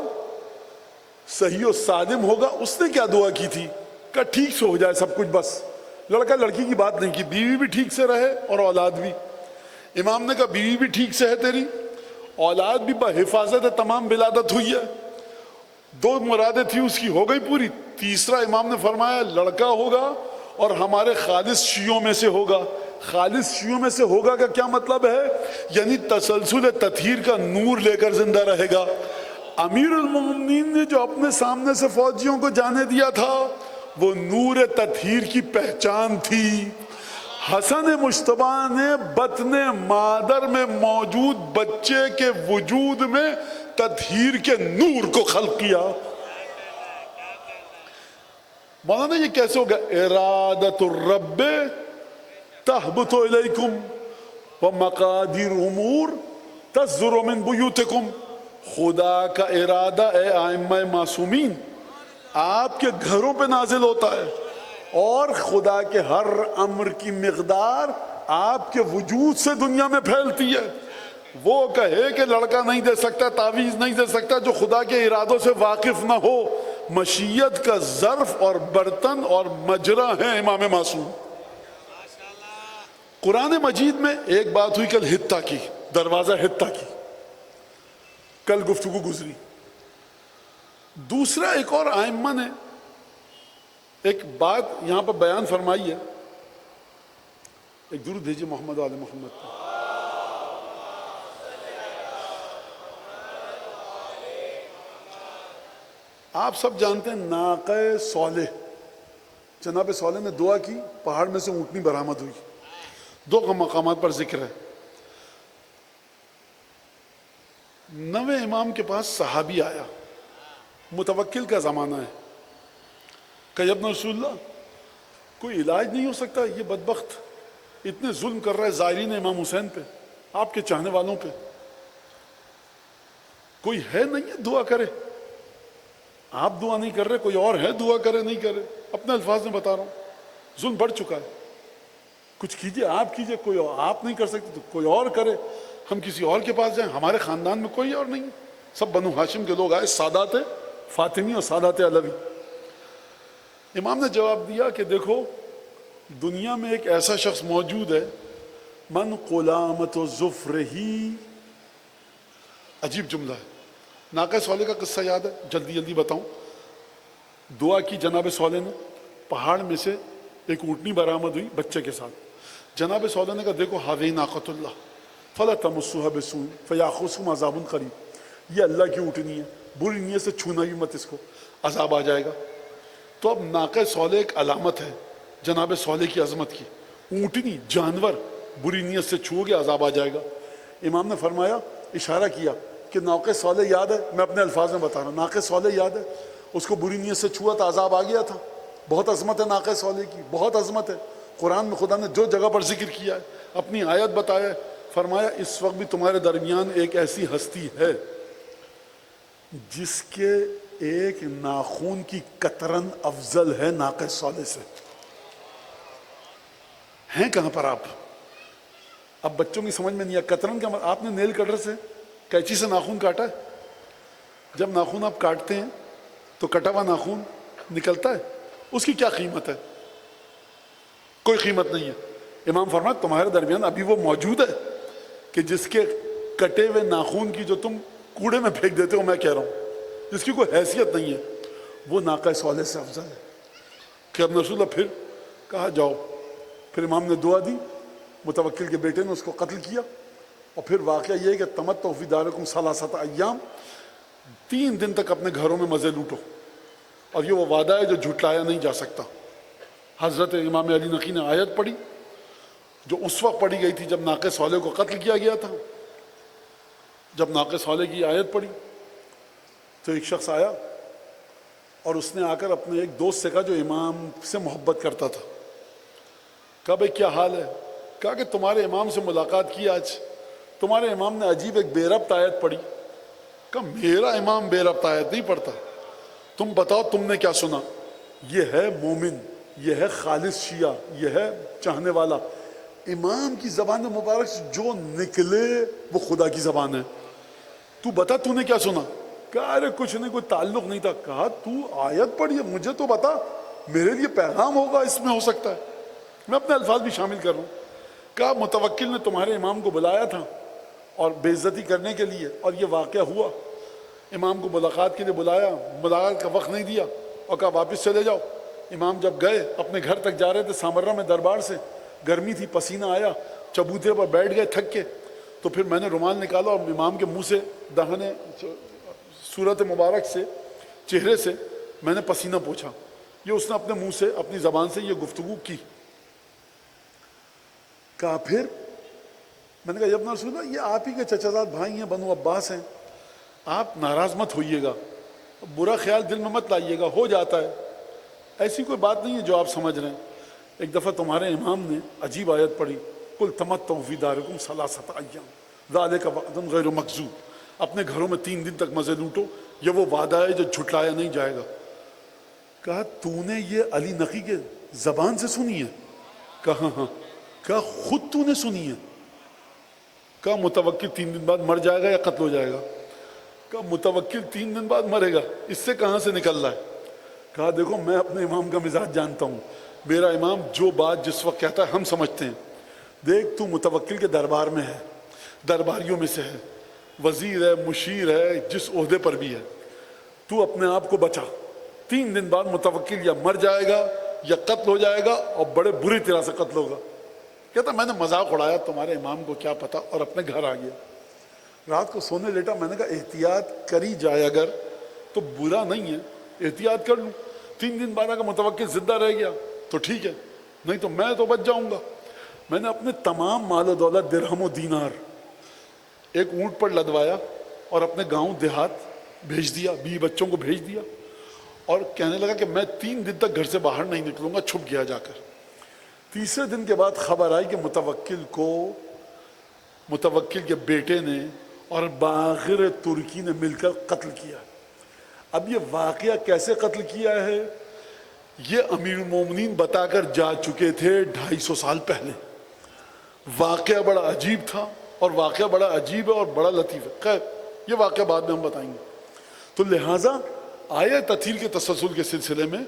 صحیح و سالم ہوگا۔ اس نے کیا دعا کی تھی؟ کہ ٹھیک سے ہو جائے سب کچھ، بس لڑکا لڑکی کی بات نہیں کی، بیوی بھی ٹھیک سے رہے اور اولاد بھی۔ امام نے کہا بیوی بھی ٹھیک سے ہے تیری، اولاد بھی بحفاظت ہے، تمام ولادت ہوئی ہے۔ 2 مرادیں تھی اس کی، ہو گئی پوری۔ تیسرا امام نے فرمایا لڑکا ہوگا اور ہمارے خالص شیعوں میں سے ہوگا۔ خالص شیعوں میں سے ہوگا کا کیا مطلب ہے؟ یعنی تسلسل تطہیر کا نور لے کر زندہ رہے گا۔ امیر المومنین نے جو اپنے سامنے سے فوجیوں کو جانے دیا تھا وہ نور تطہیر کی پہچان تھی۔ حسن مجتبیٰ نے بطن مادر میں موجود بچے کے وجود میں تطہیر کے نور کو خلق کیا۔ مولانا یہ کیسے ہوگا؟ ارادت الرب تہبط الیکم ومقادیر امور تصدر من بیوتکم۔ خدا کا ارادہ اے ائمہ معصومین آپ کے گھروں پہ نازل ہوتا ہے، اور خدا کے ہر امر کی مقدار آپ کے وجود سے دنیا میں پھیلتی ہے۔ وہ کہے کہ لڑکا نہیں دے سکتا، تعویذ نہیں دے سکتا، جو خدا کے ارادوں سے واقف نہ ہو۔ مشیت کا ظرف اور برتن اور مجرا ہے امام معصوم۔ قرآن مجید میں ایک بات ہوئی کل حتہ کی، دروازہ حتہ کی، کل گفتگو گزری۔ دوسرا ایک اور ائمہ نے ایک بات یہاں پر بیان فرمائی ہے، ایک درود بھیجیے محمد و آل محمد پر۔ آپ سب جانتے ہیں ناقہ صالح، جناب صالح نے دعا کی، پہاڑ میں سے اونٹنی برآمد ہوئی۔ 2 مقامات پر ذکر ہے۔ 9ویں امام کے پاس صحابی آیا، متوکل کا زمانہ ہے، کہ ابن رسول اللہ کوئی علاج نہیں ہو سکتا، یہ بدبخت اتنے ظلم کر رہا ہے زائرین امام حسین پہ، آپ کے چاہنے والوں پہ، کوئی ہے نہیں ہے دعا کرے؟ آپ دعا نہیں کر رہے، کوئی اور ہے دعا کرے؟ نہیں کرے، اپنے الفاظ میں بتا رہا ہوں، ظلم بڑھ چکا ہے، کچھ کیجئے، آپ کیجئے، کوئی اور آپ نہیں کر سکتے تو کوئی اور کرے، ہم کسی اور کے پاس جائیں، ہمارے خاندان میں کوئی اور نہیں، سب بنو ہاشم کے لوگ آئے، سادات فاطمی اور سادات علوی۔ امام نے جواب دیا کہ دیکھو دنیا میں ایک ایسا شخص موجود ہے، من قلامت و ظفر ہی، عجیب جملہ ہے۔ ناقہ صالح کا قصہ یاد ہے؟ جلدی جلدی بتاؤں۔ دعا کی جناب صالح نے، پہاڑ میں سے ایک اونٹنی برآمد ہوئی بچے کے ساتھ۔ جناب صالح نے کہا دیکھو ہذہ ناقۃ اللہ فلا تمسوها بسوء فیاخذکم عذاب قریب، یہ اللہ کی اونٹنی ہے، بری نیت سے چھونا بھی مت اس کو، عذاب آ جائے گا۔ تو اب ناقہ صالح ایک علامت ہے جناب صالح کی عظمت کی، اونٹنی جانور بری نیت سے چھو گے عذاب آ جائے گا۔ امام نے فرمایا، اشارہ کیا کہ ناقہ صالح یاد ہے، میں اپنے الفاظ میں بتا رہا ہوں، ناقہ صالح یاد ہے، اس کو بری نیت سے چھوا تو عذاب آ گیا تھا۔ بہت عظمت ہے ناقہ صالح کی، بہت عظمت ہے۔ قرآن میں خدا نے جو جگہ پر ذکر کیا ہے، اپنی آیت بتایا ہے، فرمایا اس وقت بھی تمہارے درمیان ایک ایسی ہستی ہے جس کے ایک ناخون کی قطرن افضل ہے ناقہ صالح سے. ہیں کہاں پر آپ؟ اب بچوں کی سمجھ میں نہیں آیا قطرن کا مطلب آپ نے نیل کٹر سے قینچی سے ناخون کاٹا ہے؟ جب ناخون آپ کاٹتے ہیں تو کٹا ہوا ناخون نکلتا ہے، اس کی کیا قیمت ہے؟ کوئی قیمت نہیں ہے. امام فرمایا تمہارے درمیان ابھی وہ موجود ہے کہ جس کے کٹے ہوئے ناخون کی جو تم کوڑے میں پھینک دیتے ہو، میں کہہ رہا ہوں جس کی کوئی حیثیت نہیں ہے، وہ ناقہ صالح سے افضل ہے. کہ اب رسول اللہ پھر کہا جاؤ. پھر امام نے دعا دی، متوکل کے بیٹے نے اس کو قتل کیا. اور پھر واقعہ یہ ہے کہ تمتعوا فی دارکم ثلاثۃ ایام، 3 دن تک اپنے گھروں میں مزے لوٹو. اور یہ وہ وعدہ ہے جو جھٹلایا نہیں جا سکتا. حضرت امام علی نقی نے آیت پڑھی جو اس وقت پڑھی گئی تھی جب ناقہ صالح کو قتل کیا گیا تھا. جب ناقہ صالح کی آیت پڑھی تو ایک شخص آیا اور اس نے آ کر اپنے ایک دوست سے کہا جو امام سے محبت کرتا تھا. کہا بھائی کیا حال ہے؟ کہا کہ تمہارے امام سے ملاقات کی آج، تمہارے امام نے عجیب ایک بے ربط آیت پڑھی. کہا میرا امام بے ربط آیت نہیں پڑھتا، تم بتاؤ تم نے کیا سنا. یہ ہے مومن، یہ ہے خالص شیعہ، یہ ہے چاہنے والا. امام کی زبان مبارک سے جو نکلے وہ خدا کی زبان ہے. تو بتا تو نے کیا سنا. کہا ارے کچھ نہیں، کوئی تعلق نہیں تھا. کہا تو آیت پڑھی ہے، مجھے تو بتا، میرے لیے پیغام ہوگا اس میں، ہو سکتا ہے میں اپنے الفاظ بھی شامل کر رہا ہوں. کہا متوکل نے تمہارے امام کو بلایا تھا اور بے عزتی کرنے کے لیے، اور یہ واقعہ ہوا. امام کو ملاقات کے لیے بلایا، ملاقات کا وقت نہیں دیا اور کہا واپس چلے جاؤ. امام جب گئے اپنے گھر تک جا رہے تھے سامرہ میں دربار سے، گرمی تھی، پسینہ آیا، چبوترے پر بیٹھ گئے تھک کے. تو پھر میں نے رومال نکالا اور امام کے منہ سے دہنے صورت مبارک سے چہرے سے میں نے پسینہ پوچھا. یہ اس نے اپنے منہ سے اپنی زبان سے یہ گفتگو کی. کہا پھر میں نے کہا ابن رسول اللہ یہ آپ ہی کے چچا زاد بھائی ہیں، بنو عباس ہیں، آپ ناراض مت ہوئیے گا، برا خیال دل میں مت لائیے گا، ہو جاتا ہے، ایسی کوئی بات نہیں ہے جو آپ سمجھ رہے ہیں. ایک دفعہ تمہارے امام نے عجیب آیت پڑھی، قل تمتعوا فی دارکم ثلاثۃ ایام ذلک وعد غیر مکذوب. اپنے گھروں میں 3 دن تک مزے لوٹو، یہ وہ وعدہ ہے جو جھٹلایا نہیں جائے گا. کہا تو نے یہ علی نقی کے زبان سے سنی ہے؟ کہا ہاں. کہا خود تو نے سنی ہے؟ کہا متوکل 3 دن بعد مر جائے گا یا قتل ہو جائے گا. کہا متوکل 3 دن بعد مرے گا، اس سے کہاں سے نکل رہا ہے. کہا دیکھو میں اپنے امام کا مزاج جانتا ہوں، میرا امام جو بات جس وقت کہتا ہے ہم سمجھتے ہیں. دیکھ تو متوکل کے دربار میں ہے، درباریوں میں سے ہے، وزیر ہے، مشیر ہے، جس عہدے پر بھی ہے، تو اپنے آپ کو بچا. 3 دن بعد متوکل یا مر جائے گا یا قتل ہو جائے گا، اور بڑے بری طرح سے قتل ہوگا. کہتا میں نے مذاق اڑایا، تمہارے امام کو کیا پتا، اور اپنے گھر آ گیا. رات کو سونے لیٹا، میں نے کہا احتیاط کری جائے اگر تو برا نہیں ہے، احتیاط کر لوں. 3 دن بعد اگر متوکل زندہ رہ گیا تو ٹھیک ہے، نہیں تو میں تو بچ جاؤں گا. میں نے اپنے تمام مال و دولت، درہم و دینار ایک اونٹ پر لدوایا اور اپنے گاؤں دیہات بھیج دیا، بیوی بچوں کو بھیج دیا، اور کہنے لگا کہ میں 3 دن تک گھر سے باہر نہیں نکلوں گا. چھپ گیا جا کر. تیسرے دن کے بعد خبر آئی کہ متوکل کو متوکل کے بیٹے نے اور باغر ترکی نے مل کر قتل کیا. اب یہ واقعہ کیسے قتل کیا ہے یہ امیر المومنین بتا کر جا چکے تھے 250 سال پہلے. واقعہ بڑا عجیب تھا، اور واقعہ بڑا عجیب ہے اور بڑا لطیف ہے. خیر یہ واقعہ بعد میں ہم بتائیں گے. تو لہٰذا آیت تطہیر کے تسلسل کے سلسلے میں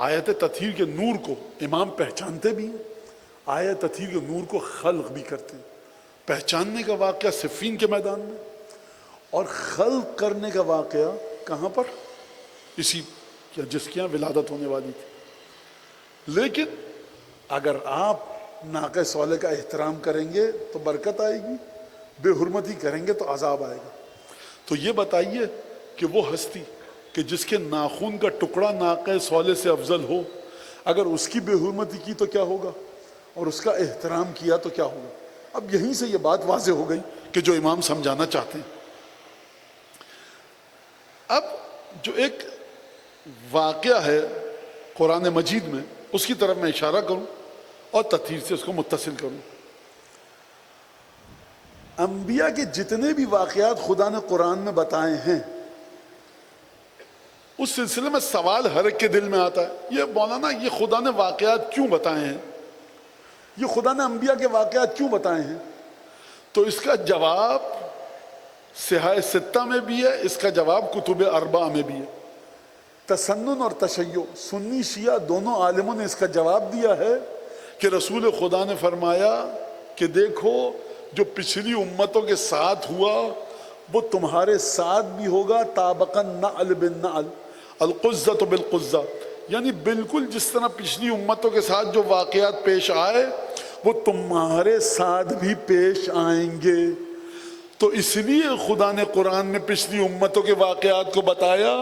آیت تطہیر کے نور کو امام پہچانتے بھی ہیں، آیت تطہیر کے نور کو خلق بھی کرتے ہیں. پہچاننے کا واقعہ صفین کے میدان میں، اور خلق کرنے کا واقعہ کہاں پر؟ اسی جس کے یہاں ولادت ہونے والی تھی. لیکن اگر آپ ناقہ صالح کا احترام کریں گے تو برکت آئے گی، بے حرمتی کریں گے تو عذاب آئے گا. تو یہ بتائیے کہ وہ ہستی کہ جس کے ناخون کا ٹکڑا ناقہ صالح سے افضل ہو، اگر اس کی بے حرمتی کی تو کیا ہوگا، اور اس کا احترام کیا تو کیا ہوگا. اب یہیں سے یہ بات واضح ہو گئی کہ جو امام سمجھانا چاہتے ہیں. اب جو ایک واقعہ ہے قرآن مجید میں، اس کی طرف میں اشارہ کروں اور تطہیر سے اس کو متصل کروں. انبیاء کے جتنے بھی واقعات خدا نے قرآن میں بتائے ہیں اس سلسلے میں سوال ہر ایک کے دل میں آتا ہے، یہ مولانا یہ خدا نے واقعات کیوں بتائے ہیں، یہ خدا نے انبیاء کے واقعات کیوں بتائے ہیں؟ تو اس کا جواب صحاح ستہ میں بھی ہے، اس کا جواب کتب اربعہ میں بھی ہے۔ تسنن اور تشیع، سنی شیعہ دونوں عالموں نے اس کا جواب دیا ہے کہ رسول خدا نے فرمایا کہ دیکھو جو پچھلی امتوں کے ساتھ ہوا وہ تمہارے ساتھ بھی ہوگا، تابقا نعل بالنعل القزۃ بالقزہ، یعنی بالکل جس طرح پچھلی امتوں کے ساتھ جو واقعات پیش آئے وہ تمہارے ساتھ بھی پیش آئیں گے۔ تو اس لیے خدا نے قرآن میں پچھلی امتوں کے واقعات کو بتایا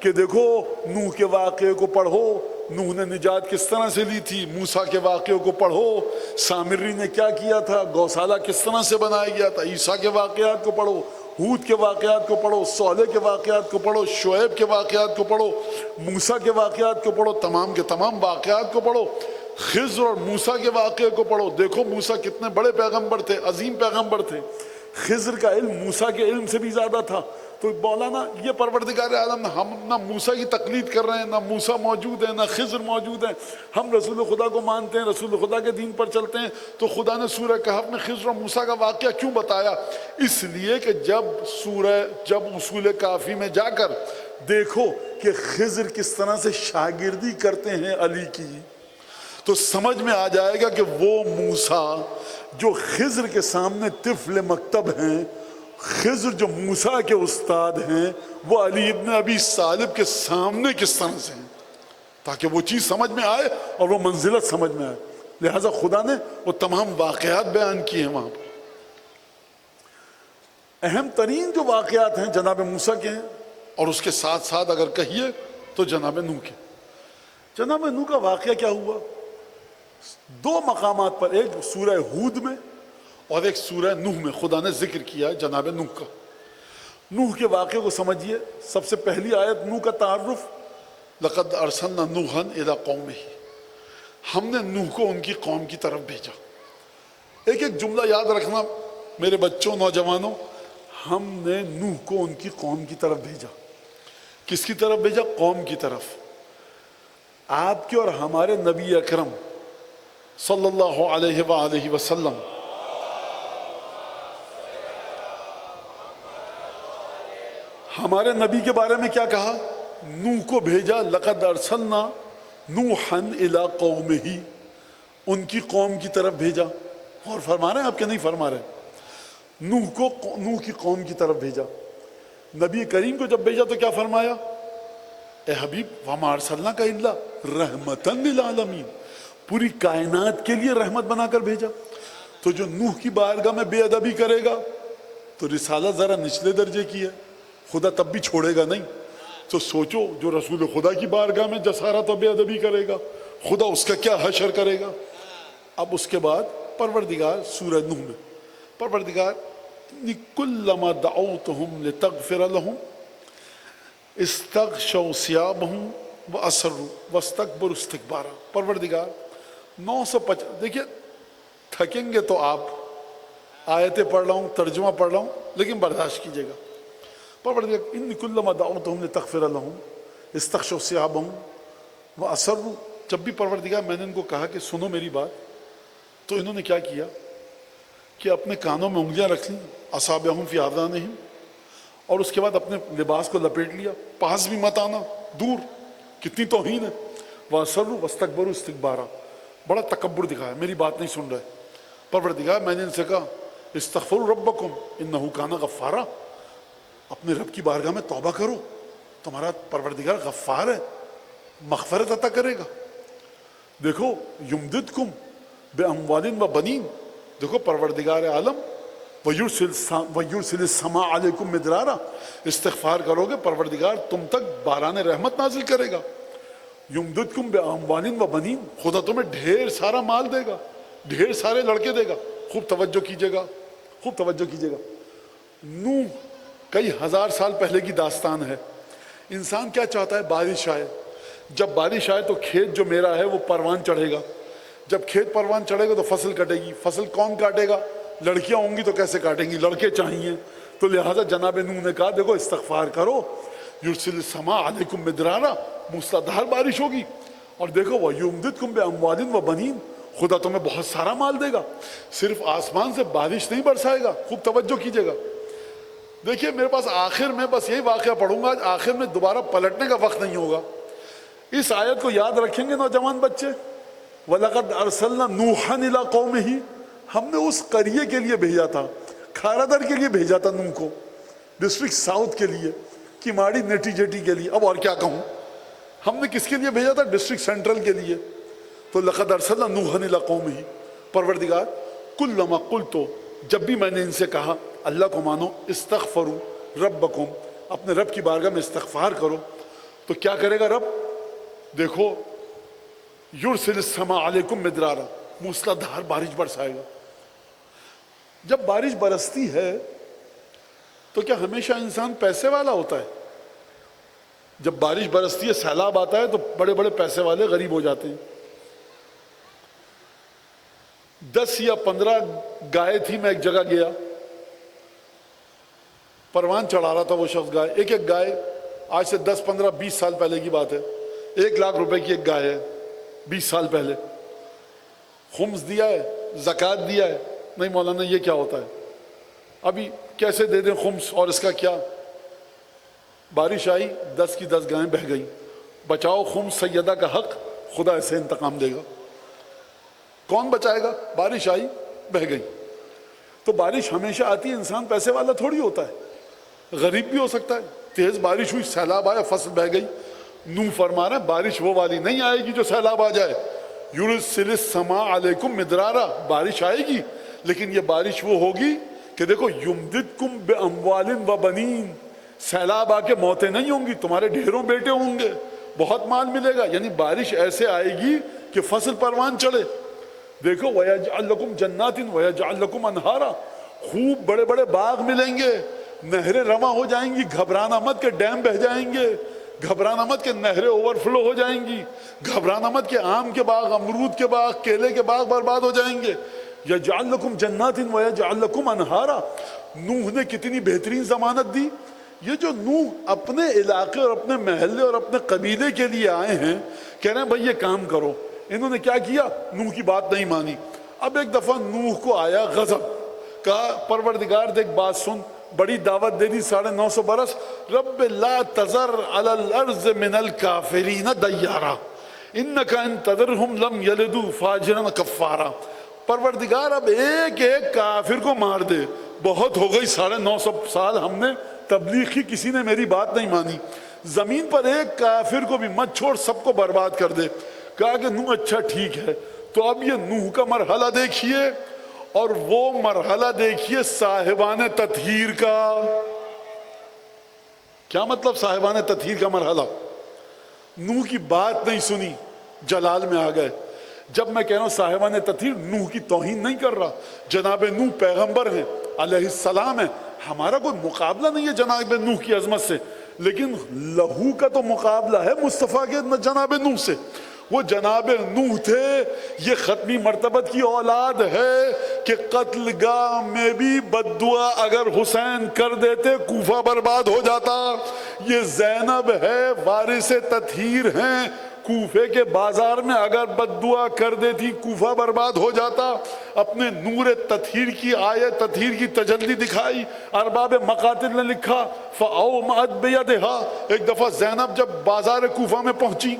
کہ دیکھو نوح کے واقعے کو پڑھو، نوح نے نجات کس طرح سے لی تھی، موسیٰ کے واقعے کو پڑھو، سامری نے کیا کیا تھا، گوشالہ کس طرح سے بنایا گیا تھا، عیسیٰ کے واقعات کو پڑھو، ہود کے واقعات کو پڑھو، صالح کے واقعات کو پڑھو، شعیب کے واقعات کو پڑھو، موسیٰ کے واقعات کو پڑھو، تمام کے تمام واقعات کو پڑھو، خضر اور موسیٰ کے واقعے کو پڑھو۔ دیکھو موسیٰ کتنے بڑے پیغمبر تھے، عظیم پیغمبر تھے، خضر کا علم موسیٰ کے علم سے بھی زیادہ تھا۔ تو مولانا یہ پروردگار عالم، ہم نہ موسیٰ کی تقلید کر رہے ہیں، نہ موسیٰ موجود ہے، نہ خضر موجود ہے، ہم رسول خدا کو مانتے ہیں، رسول خدا کے دین پر چلتے ہیں۔ تو خدا نے سورہ کہف میں خضر اور موسیٰ کا واقعہ کیوں بتایا؟ اس لیے کہ جب اصول کافی میں جا کر دیکھو کہ خضر کس طرح سے شاگردی کرتے ہیں علی کی، تو سمجھ میں آ جائے گا کہ وہ موسیٰ جو خضر کے سامنے طفل مکتب ہیں، خضر جو موسیٰ کے استاد ہیں، وہ علی ابن ابی طالب کے سامنے کس طرح سے ہیں، تاکہ وہ چیز سمجھ میں آئے اور وہ منزلت سمجھ میں آئے۔ لہٰذا خدا نے وہ تمام واقعات بیان کیے ہیں وہاں پر۔ اہم ترین جو واقعات ہیں جناب موسیٰ کے ہیں، اور اس کے ساتھ ساتھ اگر کہیے تو جناب نوح کے۔ جناب نوح کا واقعہ کیا ہوا؟ دو مقامات پر، ایک سورہ ہود میں اور ایک سورہ نوح میں خدا نے ذکر کیا ہے جناب نوح کا۔ نوح کے واقعے کو سمجھیے۔ سب سے پہلی آیت نوح کا تعارف، لقد ارسلنا نوحا الی قومہ، ہم نے نوح کو ان کی قوم کی طرف بھیجا۔ ایک ایک جملہ یاد رکھنا میرے بچوں، نوجوانوں، ہم نے نوح کو ان کی قوم کی طرف بھیجا۔ کس کی طرف بھیجا؟ قوم کی طرف۔ آپ کے اور ہمارے نبی اکرم صلی اللہ علیہ وآلہ وسلم ہمارے نبی کے بارے میں کیا کہا؟ نوح کو بھیجا، لقد ارسلنا نوحا الی قومہ، ان کی قوم کی طرف بھیجا۔ اور فرما رہے ہیں آپ کہ نہیں فرما رہے؟ نوح کو نوح کی قوم کی طرف بھیجا۔ نبی کریم کو جب بھیجا تو کیا فرمایا؟ اے حبیب وما ارسلناک الا رحمتا للعالمین، پوری کائنات کے لیے رحمت بنا کر بھیجا۔ تو جو نوح کی بارگاہ میں بے ادبی کرے گا تو رسالت ذرا نچلے درجے کی ہے، خدا تب بھی چھوڑے گا نہیں۔ تو سوچو جو رسول خدا کی بارگاہ میں جسارت و بے ادبی کرے گا، خدا اس کا کیا حشر کرے گا۔ اب اس کے بعد پروردگار سورہ نوح میں پروردگار کلما دعوتہم لتغفر لہم استغشوا ثیابہم واسروا واستکبروا استکبارا۔ پروردگار 950، دیکھیے تھکیں گے تو آپ، آیتیں پڑھ رہا ہوں، ترجمہ پڑھ رہا ہوں، لیکن برداشت کیجیے گا۔ پروردگار ان کلما دعوتہم لتغفر لہم استغشوا ثیابہم واسروا، جب بھی پروردگار میں نے ان کو کہا کہ سنو میری بات، تو انہوں نے کیا کیا کہ اپنے کانوں میں انگلیاں رکھ لیں، اصابعہم فی آذانہم، اور اس کے بعد اپنے لباس کو لپیٹ لیا، پاس بھی مت آنا، دور۔ کتنی توہین ہے۔ وَأَصَرُّوا وَاسْتَكْبَرُوا اسْتِكْبَارًا، بڑا تکبر دکھایا، میری بات نہیں سن رہے۔ پروردگار میں نے ان سے کہا استغفروا ربکم انہ کان غفارا، اپنے رب کی بارگاہ میں توبہ کرو، تمہارا پروردگار غفار ہے، مغفرت عطا کرے گا۔ دیکھو یمددکم باموال و بنین، دیکھو پروردگار عالم وَيُرْسِلِ السَّمَاءَ عَلَيْكُمْ مِدْرَارًا، استغفار کرو گے پروردگار تم تک باران رحمت نازل کرے گا۔ یمددکم باموال و بنین، خدا تمہیں ڈھیر سارا مال دے گا، ڈھیر سارے لڑکے دے گا۔ خوب توجہ کیجیے گا، خوب توجہ کیجیے گا۔ نوح کئی ہزار سال پہلے کی داستان ہے۔ انسان کیا چاہتا ہے؟ بارش آئے۔ جب بارش آئے تو کھیت جو میرا ہے وہ پروان چڑھے گا، جب کھیت پروان چڑھے گا تو فصل کٹے گی۔ فصل کون کاٹے گا؟ لڑکیاں ہوں گی تو کیسے کاٹیں گی، لڑکے چاہیے، تو لہٰذا جناب نوح نے کہا دیکھو استغفار کرو، یرسل السماء علیکم مدرارا، موسلادھار بارش ہوگی، اور دیکھو وَيُمْدِدْكُمْ بِأَمْوَالٍ وَبَنِينَ، خدا تمہیں بہت سارا مال دے گا، صرف آسمان سے بارش نہیں برسائے گا، خوب توجہ کیجئے گا۔ دیکھیے میرے پاس آخر میں بس یہی واقعہ پڑھوں گا، آخر میں دوبارہ پلٹنے کا وقت نہیں ہوگا۔ اس آیت کو یاد رکھیں گے نوجوان بچے، وَلَقَدْ أَرْسَلْنَا نُوحًا إِلَىٰ قَوْمِهِ، ہم نے اس قریے کے لیے بھیجا تھا، کھارادر کے لیے بھیجا تھا نوح کو، ڈسٹرکٹ ساؤتھ کے لیے، کیماڑی نیٹی جیٹی کے لیے، اب اور کیا کہوں، ہم نے کس کے لیے بھیجا تھا؟ ڈسٹرکٹ سینٹرل کے لیے۔ تو لقد ارسلنا نوحا الی قومہ، پروردگار کلما قلت، جب بھی میں نے ان سے کہا اللہ کو مانو، استغفروا ربکم، اپنے رب کی بارگاہ میں استغفار کرو، تو کیا کرے گا رب؟ دیکھو یرسل السماء علیکم مدرارا، موسلادھار بارش برسائے گا۔ جب بارش برستی ہے تو کیا ہمیشہ انسان پیسے والا ہوتا ہے؟ جب بارش برستی ہے، سیلاب آتا ہے تو بڑے بڑے پیسے والے غریب ہو جاتے ہیں۔ 10 یا 15 گائے تھی، میں ایک جگہ گیا، پروان چڑھا رہا تھا وہ شخص گائے، ایک ایک گائے، آج سے 10 15 20 سال پہلے کی بات ہے، 1 لاکھ روپے کی ایک گائے ہے، 20 سال پہلے۔ خمس دیا ہے، زکوٰۃ دیا ہے، نہیں مولانا یہ کیا ہوتا ہے، ابھی کیسے دے دیں خمس، اور اس کا کیا؟ بارش آئی، 10 کی 10 گائیں بہہ گئیں، بچاؤ خمس سیدہ کا حق، خدا ایسے انتقام دے گا، کون بچائے گا؟ بارش آئی بہہ گئی۔ تو بارش ہمیشہ آتی ہے، انسان پیسے والا تھوڑی ہوتا ہے، غریب بھی ہو سکتا ہے۔ تیز بارش ہوئی، سیلاب آیا، فصل بہہ گئی، نوح فرما رہے ہیں بارش وہ والی نہیں آئے گی جو سیلاب آ جائے، یرسل السماء علیکم مدرارا، بارش آئے گی، لیکن یہ بارش وہ ہوگی کہ دیکھو یمددکم باموال وبنین، سیلاب آ کے موتیں نہیں ہوں گی، تمہارے ڈھیروں بیٹے ہوں گے، بہت مال ملے گا، یعنی بارش ایسے آئے گی کہ فصل پروان چڑھے۔ دیکھو وَيَجْعَلْ لَكُمْ جَنَّاتٍ وَيَجْعَلْ لَكُمْ أَنْهَارًا، خوب بڑے بڑے باغ ملیں گے، نہریں رواں ہو جائیں گی، گھبرانا مت کہ ڈیم بہہ جائیں گے، گھبرانا مت کہ نہریں اوور فلو ہو جائیں گی، گھبرانا مت کہ آم کے باغ، امرود کے باغ، کیلے کے باغ برباد ہو جائیں گے۔ یجعل لکم جنات ویجعل لکم انہارا، نوح نے کتنی بہترین ضمانت دی۔ یہ جو نوح اپنے علاقے اور اپنے محلے اور اپنے قبیلے کے لیے آئے ہیں، کہہ رہے ہیں بھائی یہ کام کرو، انہوں نے کیا کیا؟ نوح کی بات نہیں مانی۔ اب ایک دفعہ نوح کو آیا غضب، کہا پروردگار دیکھ بات سن، بڑی دعوت دے دی 950 برس، رب لا تذر علی الارض من الکافرین دیارا انک ان تذرہم لم یلدوا فاجرا کفارا، پروردگار اب ایک ایک کافر کو مار دے، بہت ہو گئی 950 سال ہم نے تبلیغ کی، کسی نے میری بات نہیں مانی، زمین پر ایک کافر کو بھی مت چھوڑ، سب کو برباد کر دے۔ کہا کہ نوح اچھا ٹھیک ہے، تو اب یہ نوح کا مرحلہ دیکھیے، اور وہ مرحلہ دیکھیے صاحبان تطہیر کا۔ کیا مطلب صاحبان تطہیر کا مرحلہ؟ نوح کی بات نہیں سنی، جلال میں آ گئے۔ جب میں کہہ رہا ہوں صاحبان تطہیر، نوح کی توہین نہیں کر رہا، جناب نوح پیغمبر ہیں، علیہ السلام ہیں، ہمارا کوئی مقابلہ نہیں ہے جناب نوح کی عظمت سے، لیکن لہو کا تو مقابلہ ہے مصطفیٰ کے جناب نوح سے۔ وہ جناب نوح تھے، یہ ختمی مرتبت کی اولاد ہے کہ قتل گاہ میں بھی بددعا اگر حسین کر دیتے کوفہ برباد ہو جاتا۔ یہ زینب ہے، وارث تطہیر ہیں، کوفے کے بازار میں اگر بددعا کر دیتی کوفہ برباد ہو جاتا۔ اپنے نور تطہیر کی آیت تطہیر کی تجلی دکھائی، ارباب مقاتل نے لکھا فَأَوْمَأَتْ بِيَدِهَا، ایک دفعہ زینب جب بازار کوفہ میں پہنچی،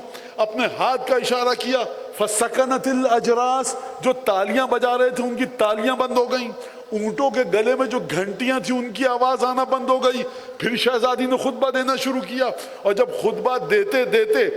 اپنے ہاتھ کا اشارہ کیا، فَسَكَنَتِ الْأَجْرَاسِ، جو تالیاں بجا رہے تھے ان کی تالیاں بند ہو گئیں، اونٹوں کے گلے میں جو گھنٹیاں تھیں ان کی آواز آنا بند ہو گئی۔ پھر شہزادی نے خطبہ دینا شروع کیا، اور جب خطبہ دیتے دیتے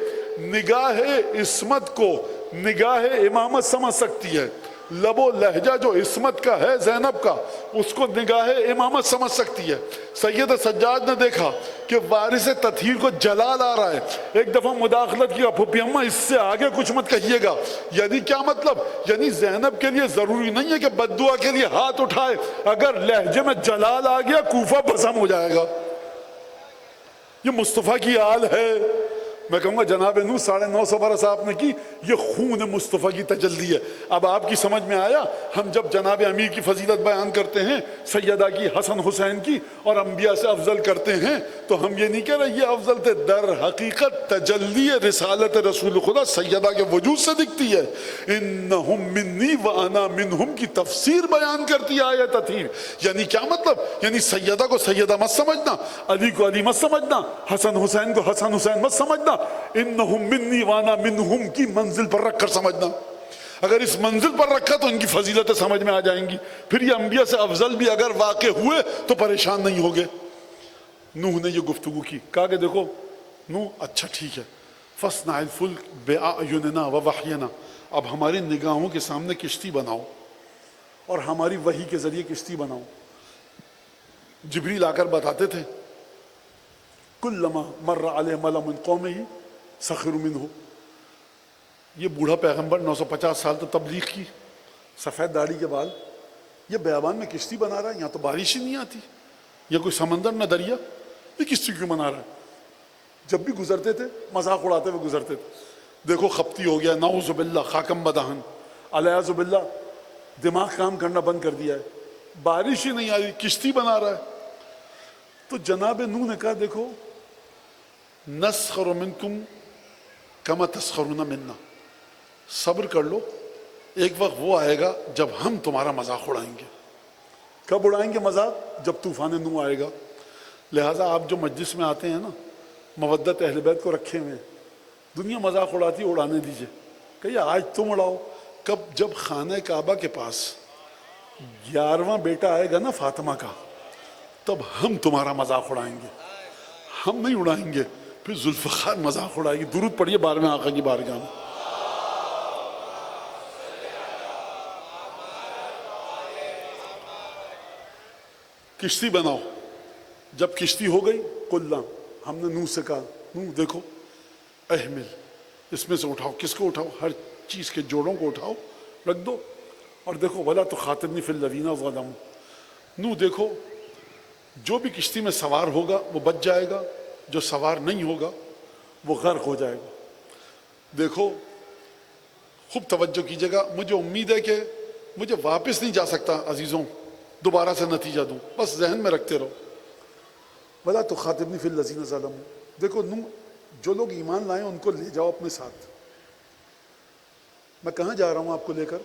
نگاہ عصمت کو نگاہ امامت سمجھ سکتی ہے، لب و لہجہ جو عصمت کا ہے زینب کا، اس کو نگاہ امامت سمجھ سکتی ہے۔ سید سجاد نے دیکھا کہ وارث تطہیر کو جلال آ رہا ہے، ایک دفعہ مداخلت کیا، پھوپھی اماں اس سے آگے کچھ مت کہیے گا۔ یعنی کیا مطلب؟ یعنی زینب کے لیے ضروری نہیں ہے کہ بددعا کے لیے ہاتھ اٹھائے، اگر لہجے میں جلال آ گیا کوفہ بھسم ہو جائے گا۔ یہ مصطفیٰ کی آل ہے، میں کہوں گا جناب نوح 950 برس آپ نے کی، یہ خون مصطفیٰ کی تجلی ہے۔ اب آپ کی سمجھ میں آیا، ہم جب جناب امیر کی فضیلت بیان کرتے ہیں، سیدہ کی، حسن حسین کی، اور انبیاء سے افضل کرتے ہیں، تو ہم یہ نہیں کہہ رہے یہ افضل تھے، در حقیقت تجلی رسالت رسول خدا سیدہ کے وجود سے دکھتی ہے۔ انہم منی وانا منہم کی تفسیر بیان کرتی ہے آیت اطہیر۔ یعنی کیا مطلب؟ یعنی سیدہ کو سیدہ مت سمجھنا، علی کو علی مت سمجھنا، حسن حسین کو حسن حسین مت سمجھنا، انہم منی وانا منہم کی منزل پر رکھ کر سمجھنا۔ اگر اس منزل پر رکھا تو ان کی فضیلتیں سمجھ میں آ جائیں گی، پھر یہ انبیاء سے افضل بھی اگر واقع ہوئے تو پریشان نہیں ہوگے۔ نوح نے یہ گفتگو کی، کہا کہ دیکھو نوح اچھا ٹھیک ہے، فَاصْنَعِ الْفُلْكَ بِأَعْيُنِنَا وَوَحْيِنَا، اب ہماری نگاہوں کے سامنے کشتی بناؤ اور ہماری وحی کے ذریعے کشتی بناؤ۔ جبریل آ کر بتاتے تھے، کلما مر علیہ ملأ من قومہ سخروا منہ، یہ بوڑھا پیغمبر 950 سال تو تبلیغ کی، سفید داڑھی کے بال، یہ بیابان میں کشتی بنا رہا ہے، یہاں تو بارش ہی نہیں آتی، یا کوئی سمندر نہ دریا، یہ کشتی کیوں بنا رہا ہے؟ جب بھی گزرتے تھے مذاق اڑاتے ہوئے گزرتے تھے، دیکھو خپتی ہو گیا، نعوذ باللہ، خاکم بدہن، علیہ باللہ، دماغ کام کرنا بند کر دیا ہے، بارش ہی نہیں آ رہی، کشتی بنا رہا ہے۔ تو جناب نوح نے کہا دیکھو نسخر منکم کما تسخرون منا، صبر کر لو، ایک وقت وہ آئے گا جب ہم تمہارا مذاق اڑائیں گے۔ کب اڑائیں گے مذاق؟ جب طوفان نوح آئے گا۔ لہٰذا آپ جو مجلس میں آتے ہیں نا، مودت اہل بیت کو رکھے ہوئے ہیں، دنیا مذاق اڑاتی ہے، اڑانے دیجئے، کہیے آج تم اڑاؤ۔ کب؟ جب خانہ کعبہ کے پاس 11واں بیٹا آئے گا نا فاطمہ کا، تب ہم تمہارا مذاق اڑائیں گے، ہم نہیں اڑائیں گے، پھر ذوالفقار مذاق اڑائے گی۔ درود پڑھیے 12ویں آقا کی بارگاہ میں۔ کشتی بناؤ۔ جب کشتی ہو گئی، قلنا، ہم نے نوح سے کہا نوح دیکھو احمل، اس میں سے اٹھاؤ، کس کو اٹھاؤ؟ ہر چیز کے جوڑوں کو اٹھاؤ، رکھ دو، اور دیکھو ولا تخاطبنی فی الذین ظلموا، نوح دیکھو جو بھی کشتی میں سوار ہوگا وہ بچ جائے گا، جو سوار نہیں ہوگا وہ غرق ہو جائے گا۔ دیکھو خوب توجہ کیجیے گا، مجھے امید ہے کہ مجھے واپس نہیں جا سکتا عزیزوں، دوبارہ سے نتیجہ دوں، بس ذہن میں رکھتے رہو۔ ولا تخاطبنی فی الذین ظلموا، دیکھو نوح جو لوگ ایمان لائیں ان کو لے جاؤ اپنے ساتھ۔ میں کہاں جا رہا ہوں آپ کو لے کر؟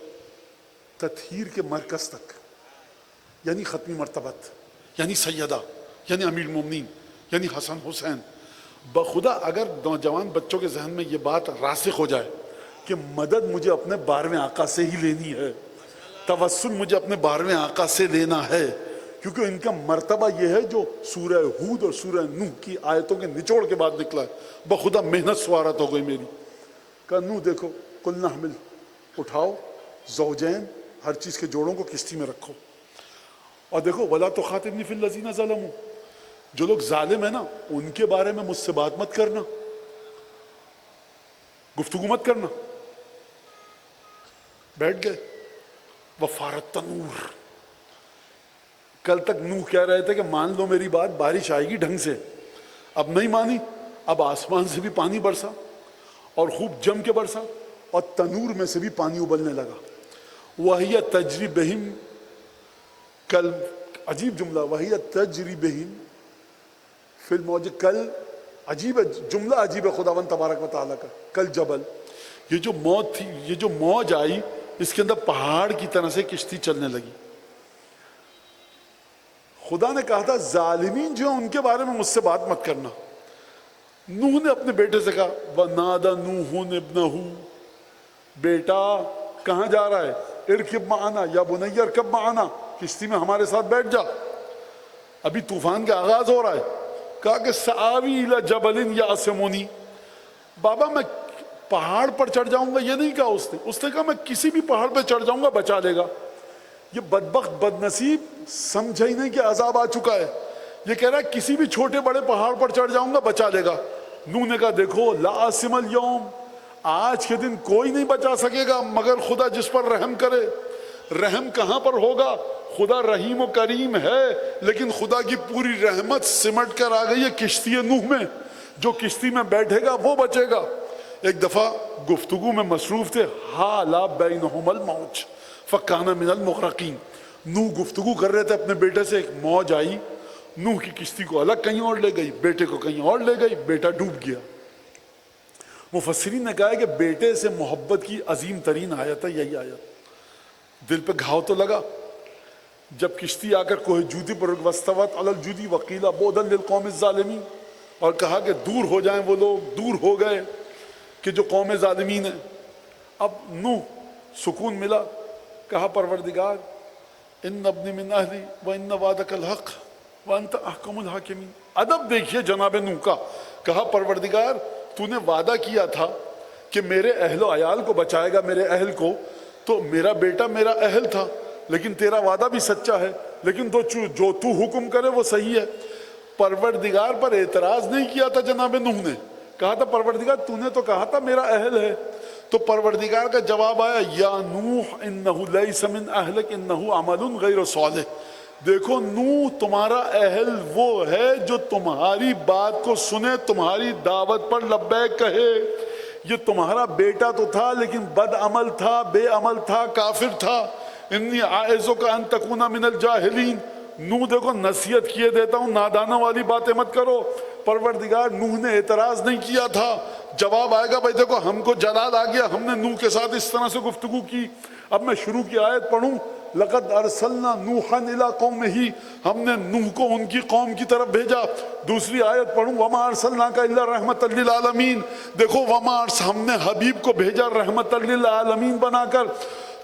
تطہیر کے مرکز تک، یعنی ختمی مرتبت، یعنی سیدہ، یعنی امیر المومنین، یعنی حسن حسین۔ بخدا اگر نوجوان بچوں کے ذہن میں یہ بات راسخ ہو جائے کہ مدد مجھے اپنے 12ویں آقا سے ہی لینی ہے، توسل مجھے اپنے 12ویں آقا سے لینا ہے، کیونکہ ان کا مرتبہ یہ ہے جو سورہ ہود اور سورہ نوح کی آیتوں کے نچوڑ کے بعد نکلا ہے، بخدا محنت سوارت ہو گئی میری۔ کہا نوح دیکھو قلنا احمل، اٹھاؤ زوجین، ہر چیز کے جوڑوں کو کشتی میں رکھو، اور دیکھو ولا تخاطبنی فی الذین ظلموا، جو لوگ ظالم ہیں نا ان کے بارے میں مجھ سے بات مت کرنا، گفتگو مت کرنا۔ بیٹھ گئے۔ وفارت تنور، کل تک نوح کہہ رہے تھے کہ مان لو میری بات، بارش آئے گی ڈھنگ سے، اب نہیں مانی، اب آسمان سے بھی پانی برسا اور خوب جم کے برسا، اور تنور میں سے بھی پانی ابلنے لگا۔ وَهِيَ تَجْرِي بِهِمْ، کل عجیب جملہ، وَهِيَ تَجْرِي بِهِمْ فی الموج، کل عجیب جملہ، عجیب خداوند تبارک و تعالیٰ کا، کل جبل، یہ جو موت تھی، یہ جو موج آئی، اس کے اندر پہاڑ کی طرح سے کشتی چلنے لگی۔ خدا نے کہا تھا ظالمین جو ہیں ان کے بارے میں مجھ سے بات مت کرنا۔ نوح نے اپنے بیٹے سے کہا وَنَادَى نُوحٌ ابْنَهُ، بیٹا کہاں جا رہا ہے؟ ارکب معنا یا بنی ارکب معنا، کشتی میں ہمارے ساتھ بیٹھ جا، ابھی طوفان کا آغاز ہو رہا ہے۔ کہا کہ سآوی الی جبل یعصمنی، بابا میں پہاڑ پر چڑھ جاؤں گا، یہ نہیں کہا اس نے کہا میں کسی بھی پہاڑ پہ چڑھ جاؤں گا، بچا لے گا۔ یہ بدبخت بد نصیب سمجھا ہی نہیں کہ عذاب آ چکا ہے، یہ کہہ رہا ہے کسی بھی چھوٹے بڑے پہاڑ پر چڑھ جاؤں گا، بچا لے گا۔ نوح نے کہا دیکھو لا عاصم اليوم، آج کے دن کوئی نہیں بچا سکے گا مگر خدا جس پر رحم کرے۔ رحم کہاں پر ہوگا؟ خدا رحیم و کریم ہے، لیکن خدا کی پوری رحمت سمٹ کر آ گئی ہے کشتی نوح میں۔ جو کشتی میں بیٹھے گا وہ بچے گا۔ ایک دفعہ گفتگو میں مصروف تھے، حالا بینہم الموج فکان من المغرقین، نوح گفتگو کر رہے تھے اپنے بیٹے سے، ایک موج آئی، نوح کی کشتی کو الگ کہیں اور لے گئی، بیٹے کو کہیں اور لے گئی، بیٹا ڈوب گیا۔ مفسرین نے کہا ہے کہ بیٹے سے محبت کی عظیم ترین آیت ہے یہی آیت۔ دل پہ گھاؤ تو لگا جب کشتی آ کر کوہ جودی پر واستوت علی الجودی وقیل بعدا للقوم الظالمین، اور کہا کہ دور ہو جائیں وہ لوگ، دور ہو گئے کہ جو قوم ظالمین ہیں۔ اب نوح سکون ملا، کہا پروردگار ان ابنی من اہلی وان وعدک الحق وانت احکم الحاکمین۔ ادب دیکھیے جناب نوح کا، کہا پروردگار تو نے وعدہ کیا تھا کہ میرے اہل و عیال کو بچائے گا، میرے اہل کو، تو میرا بیٹا میرا اہل تھا، لیکن تیرا وعدہ بھی سچا ہے، لیکن تو جو تو حکم کرے وہ صحیح ہے۔ پروردگار پر اعتراض نہیں کیا تھا جناب نوح نے، کہا تھا پروردگار تو نے تو کہا تھا میرا اہل ہے، تو پروردگار کا جواب آیا یا نوح انہ لیس من اہلک انہ عمل غیر صالح۔ دیکھو نوح تمہارا اہل وہ ہے جو تمہاری بات کو سنے، تمہاری دعوت پر لبیک کہے۔ یہ تمہارا بیٹا تو تھا لیکن بد عمل تھا، بے عمل تھا، کافر تھا۔ انی اعظک ان تکون من الجاہلین۔ نوح دیکھو نصیحت کیے دیتا ہوں، نادانوں والی باتیں مت کرو۔ پروردگار نوح نے اعتراض نہیں کیا تھا، جواب آئے گا بھائی دیکھو ہم کو جلال آ گیا، ہم نے نوح کے ساتھ اس طرح سے گفتگو کی۔ اب میں شروع کی آیت پڑھوں، لقد ارسلنا نوحا الی قومہ، ہم نے نوح کو ان کی قوم کی طرف بھیجا۔ دوسری آیت پڑھوں، وما ارسلناک الا رحمۃ للعالمین، دیکھو ہم نے حبیب کو بھیجا رحمت للعالمین بنا کر۔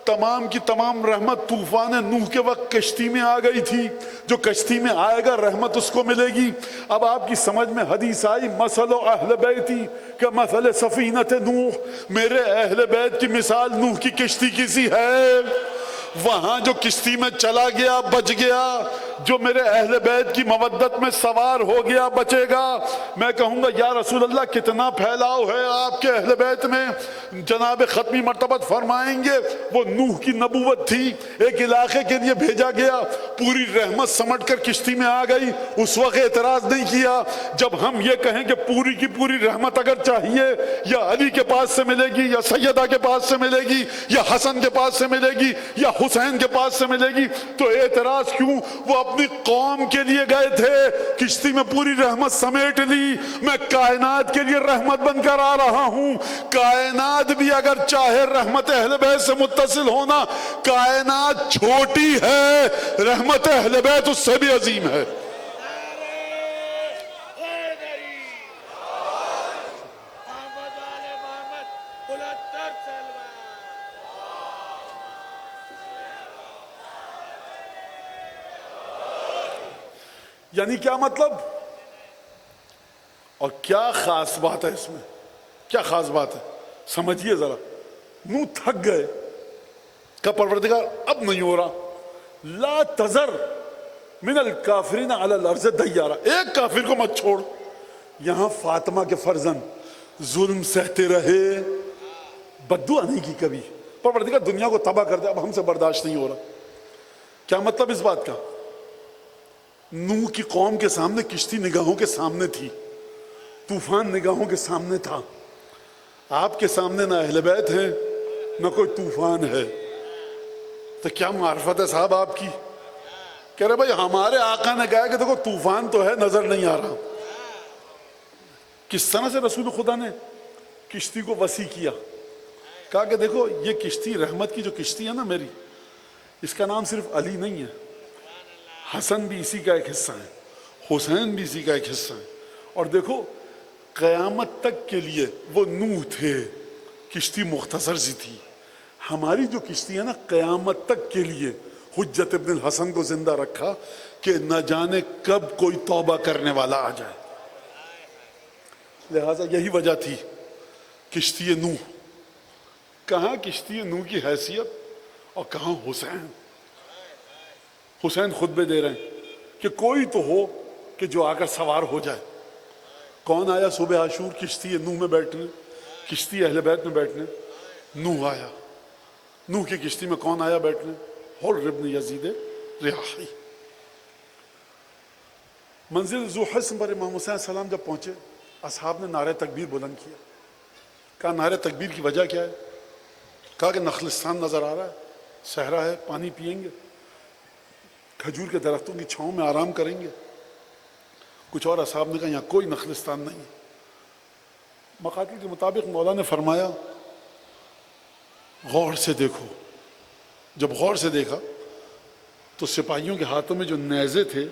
تمام کی تمام رحمت طوفان نوح کے وقت کشتی میں آ گئی تھی، جو کشتی میں آئے گا رحمت اس کو ملے گی۔ اب آپ کی سمجھ میں حدیث آئی مثل اہل بیتی کہ مثل سفینۃ نوح، میرے اہل بیت کی مثال نوح کی کشتی کی سی ہے۔ وہاں جو کشتی میں چلا گیا بچ گیا، جو میرے اہل بیت کی مودت میں سوار ہو گیا بچے گا۔ میں کہوں گا یا رسول اللہ کتنا پھیلاؤ ہے آپ کے اہل بیت میں۔ جناب ختمی مرتبت فرمائیں گے وہ نوح کی نبوت تھی، ایک علاقے کے لیے بھیجا گیا، پوری رحمت سمٹ کر کشتی میں آ گئی، اس وقت اعتراض نہیں کیا۔ جب ہم یہ کہیں کہ پوری کی پوری رحمت اگر چاہیے یا علی کے پاس سے ملے گی یا سیدہ کے پاس سے ملے گی یا حسن کے پاس سے ملے گی یا حسین کے پاس سے ملے گی، تو اعتراض کیوں؟ وہ اپنی قوم کے لیے گئے تھے، کشتی میں پوری رحمت سمیٹ لی۔ میں کائنات کے لیے رحمت بن کر آ رہا ہوں، کائنات بھی اگر چاہے رحمت اہل بیت سے متصل ہونا، کائنات چھوٹی ہے، رحمت اہل بیت اس سے بھی عظیم ہے۔ یعنی کیا مطلب اور کیا خاص بات ہے اس میں؟ کیا خاص بات ہے سمجھیے ذرا۔ نوح تھک گئے، کہ پروردگار اب نہیں ہو رہا، لا تذر من الکافرین علی الارض دیارا، ایک کافر کو مت چھوڑ۔ یہاں فاطمہ کے فرزند ظلم سہتے رہے، بددعا نہیں کی کبھی، پروردگار دنیا کو تباہ کر دے، اب ہم سے برداشت نہیں ہو رہا۔ کیا مطلب اس بات کا؟ نوح کی قوم کے سامنے کشتی نگاہوں کے سامنے تھی، طوفان نگاہوں کے سامنے تھا۔ آپ کے سامنے نہ اہل بیت ہے نہ کوئی طوفان ہے، تو کیا معرفت ہے صاحب آپ کی؟ کہہ رہے بھائی ہمارے آقا نے کہا کہ دیکھو طوفان تو ہے نظر نہیں آ رہا۔ کس طرح سے رسول خدا نے کشتی کو وسیع کیا، کہا کہ دیکھو یہ کشتی رحمت کی جو کشتی ہے نا میری، اس کا نام صرف علی نہیں ہے، حسن بھی اسی کا ایک حصہ ہے، حسین بھی اسی کا ایک حصہ ہے۔ اور دیکھو قیامت تک کے لیے وہ نوح تھے، کشتی مختصر سی تھی۔ ہماری جو کشتی ہے نا قیامت تک کے لیے حجت ابن الحسن کو زندہ رکھا کہ نہ جانے کب کوئی توبہ کرنے والا آ جائے۔ لہٰذا یہی وجہ تھی کشتی نوح۔ کہاں کشتی نوح کی حیثیت اور کہاں حسین۔ حسین خطبے دے رہے ہیں کہ کوئی تو ہو کہ جو آ کر سوار ہو جائے۔ کون آیا صبح عاشور کشتی نوح میں بیٹھنے، کشتی اہل بیت میں بیٹھنے؟ نوح آیا۔ نوح کی کشتی میں کون آیا بیٹھنے؟ حر ابن یزید ریاحی۔ منزل ذو حسن پر امام حسین السلام جب پہنچے اصحاب نے نعرہ تکبیر بلند کیا. کہا نعرہ تکبیر کی وجہ کیا ہے؟ کہا کہ نخلستان نظر آ رہا ہے، صحرا ہے، پانی پئیں گے، کھجور کے درختوں کی چھاؤں میں آرام کریں گے. کچھ اور اصحاب نے کہا یہاں کوئی نخلستان نہیں ہے. مقاتل کے مطابق مولا نے فرمایا غور سے دیکھو. جب غور سے دیکھا تو سپاہیوں کے ہاتھوں میں جو نیزے تھے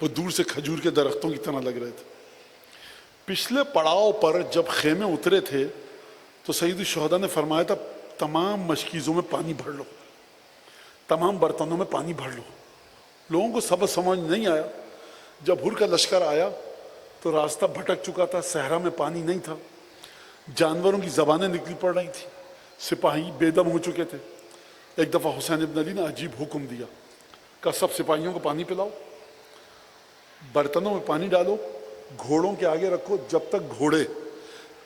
وہ دور سے کھجور کے درختوں کی طرح لگ رہے تھے. پچھلے پڑاؤ پر جب خیمے اترے تھے تو سید الشہداء نے فرمایا تھا تمام مشکیزوں میں پانی بھر لو، تمام برتنوں میں پانی بھر لو. لوگوں کو سبق سمجھ نہیں آیا. جب ہر کا لشکر آیا تو راستہ بھٹک چکا تھا، صحرا میں پانی نہیں تھا، جانوروں کی زبانیں نکلی پڑ رہی تھیں، سپاہی بے دم ہو چکے تھے. ایک دفعہ حسین ابن علی نے عجیب حکم دیا، کہا سب سپاہیوں کو پانی پلاؤ، برتنوں میں پانی ڈالو، گھوڑوں کے آگے رکھو، جب تک گھوڑے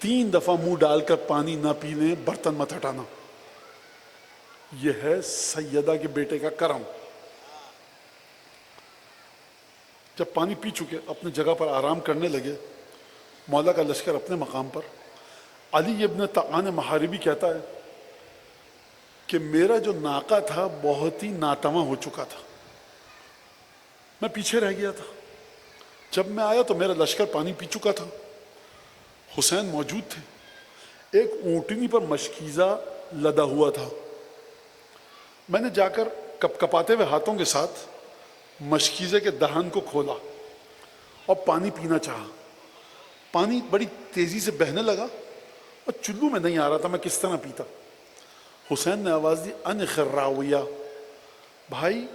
3 دفعہ منہ ڈال کر پانی نہ پی لیں برتن مت ہٹانا. یہ ہے سیدہ کے بیٹے کا کرم. جب پانی پی چکے اپنی جگہ پر آرام کرنے لگے، مولا کا لشکر اپنے مقام پر. علی ابن طعان محاربی کہتا ہے کہ میرا جو ناقہ تھا بہت ہی ناتواں ہو چکا تھا، میں پیچھے رہ گیا تھا. جب میں آیا تو میرا لشکر پانی پی چکا تھا، حسین موجود تھے. ایک اونٹنی پر مشکیزہ لدا ہوا تھا. میں نے جا کر کپ کپاتے ہوئے ہاتھوں کے ساتھ مشکیزے کے دہن کو کھولا اور پانی پینا چاہا. پانی بڑی تیزی سے بہنے لگا اور چلو میں نہیں آ رہا تھا، میں کس طرح پیتا. حسین نے آواز دی ان خراویہ، بھائی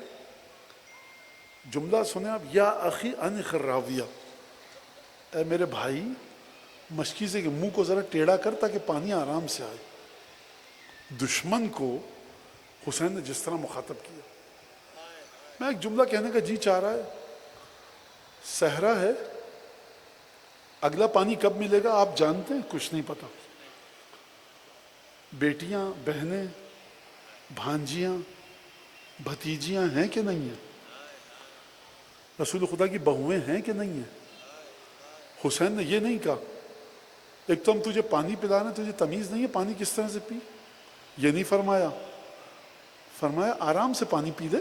جملہ سنیں آپ، یا اخی ان خراویہ، اے میرے بھائی مشکیزے کے منہ کو ذرا ٹیڑھا کر تاکہ پانی آرام سے آئے. دشمن کو حسین نے جس طرح مخاطب کیا. میں ایک جملہ کہنے کا جی چاہ رہا ہے، صحرا ہے، اگلا پانی کب ملے گا آپ جانتے ہیں؟ کچھ نہیں پتا. بیٹیاں، بہنیں، بھانجیاں، بھتیجیاں ہیں کہ نہیں ہیں؟ رسول خدا کی بہویں ہیں کہ نہیں ہیں؟ حسین نے یہ نہیں کہا ایک تو ہم تجھے پانی پلا رہے ہیں، تجھے تمیز نہیں ہے پانی کس طرح سے پی. یہ نہیں فرمایا، فرمایا آرام سے پانی پی لے،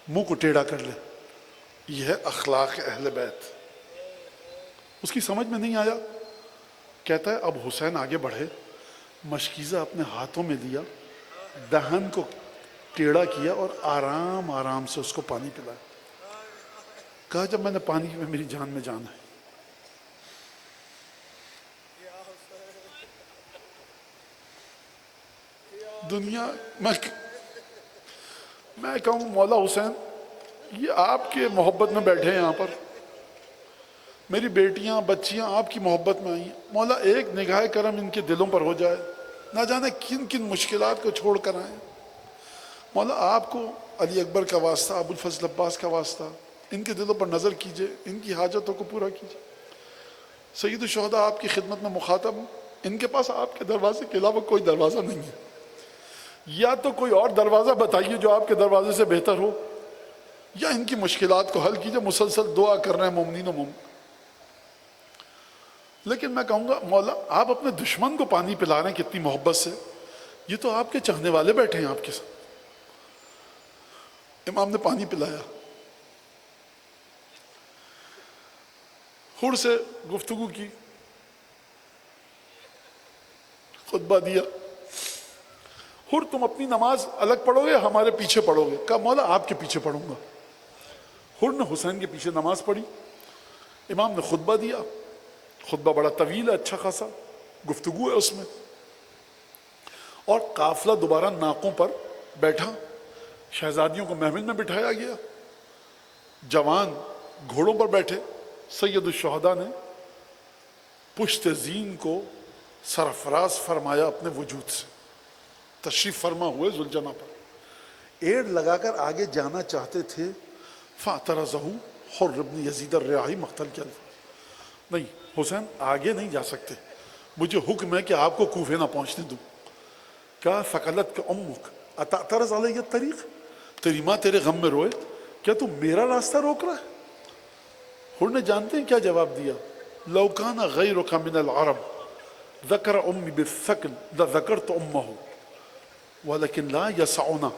منہ کو ٹیڑھا کر لے. یہ ہے اخلاق اہل بیت. اس کی سمجھ میں نہیں آیا. کہتا ہے اب حسین آگے بڑھے، مشکیزہ اپنے ہاتھوں میں لیا، دہن کو ٹیڑھا کیا اور آرام آرام سے اس کو پانی پلایا. کہا جب میں نے پانی میں میری جان میں جان ہے. دنیا میں کہوں مولا حسین یہ آپ کے محبت میں بیٹھے ہیں یہاں پر، میری بیٹیاں بچیاں آپ کی محبت میں آئی ہیں. مولا ایک نگاہ کرم ان کے دلوں پر ہو جائے، نہ جانے کن کن مشکلات کو چھوڑ کر آئیں. مولا آپ کو علی اکبر کا واسطہ، ابو الفضل عباس کا واسطہ، ان کے دلوں پر نظر کیجئے، ان کی حاجتوں کو پورا کیجئے. سید الشہداء آپ کی خدمت میں مخاطب ہوں، ان کے پاس آپ کے دروازے کے علاوہ کوئی دروازہ نہیں ہے. یا تو کوئی اور دروازہ بتائیے جو آپ کے دروازے سے بہتر ہو، یا ان کی مشکلات کو حل کیجئے. مسلسل دعا کر رہے ہیں مومنین و مومن. لیکن میں کہوں گا مولا آپ اپنے دشمن کو پانی پلا رہے ہیں کتنی محبت سے، یہ تو آپ کے چاہنے والے بیٹھے ہیں آپ کے ساتھ. امام نے پانی پلایا، ہر سے گفتگو کی، خطبہ دیا. ہر تم اپنی نماز الگ پڑھو گے ہمارے پیچھے پڑھو گے؟ کہا مولا آپ کے پیچھے پڑھوں گا. ہر نے حسین کے پیچھے نماز پڑھی. امام نے خطبہ دیا، خطبہ بڑا طویل ہے، اچھا خاصا گفتگو ہے اس میں. اور قافلہ دوبارہ ناقوں پر بیٹھا، شہزادیوں کو محمل میں بٹھایا گیا، جوان گھوڑوں پر بیٹھے. سید الشہداء نے پشت زین کو سرفراز فرمایا اپنے وجود سے، تشریف فرما ہوئے ذوالجناح پر. ایڑ لگا کر آگے جانا چاہتے تھے، فاعترضہ حر بن یزید الرعائی مقتل کے الفاظ، نہیں حسین آگے نہیں جا سکتے، مجھے حکم ہے کہ آپ کو کوفے نہ پہنچنے دوں. کہا ثقلت کا امک اتعترض علیہ الطریق، تیری ماں تیرے غم میں روئے، کیا تو میرا راستہ روک رہا ہے؟ ہر نے جانتے ہیں کیا جواب دیا؟ لو كان غيرك من العرب ذكر أمي بالثقل لذكرت أمه ولكن لا يسعنا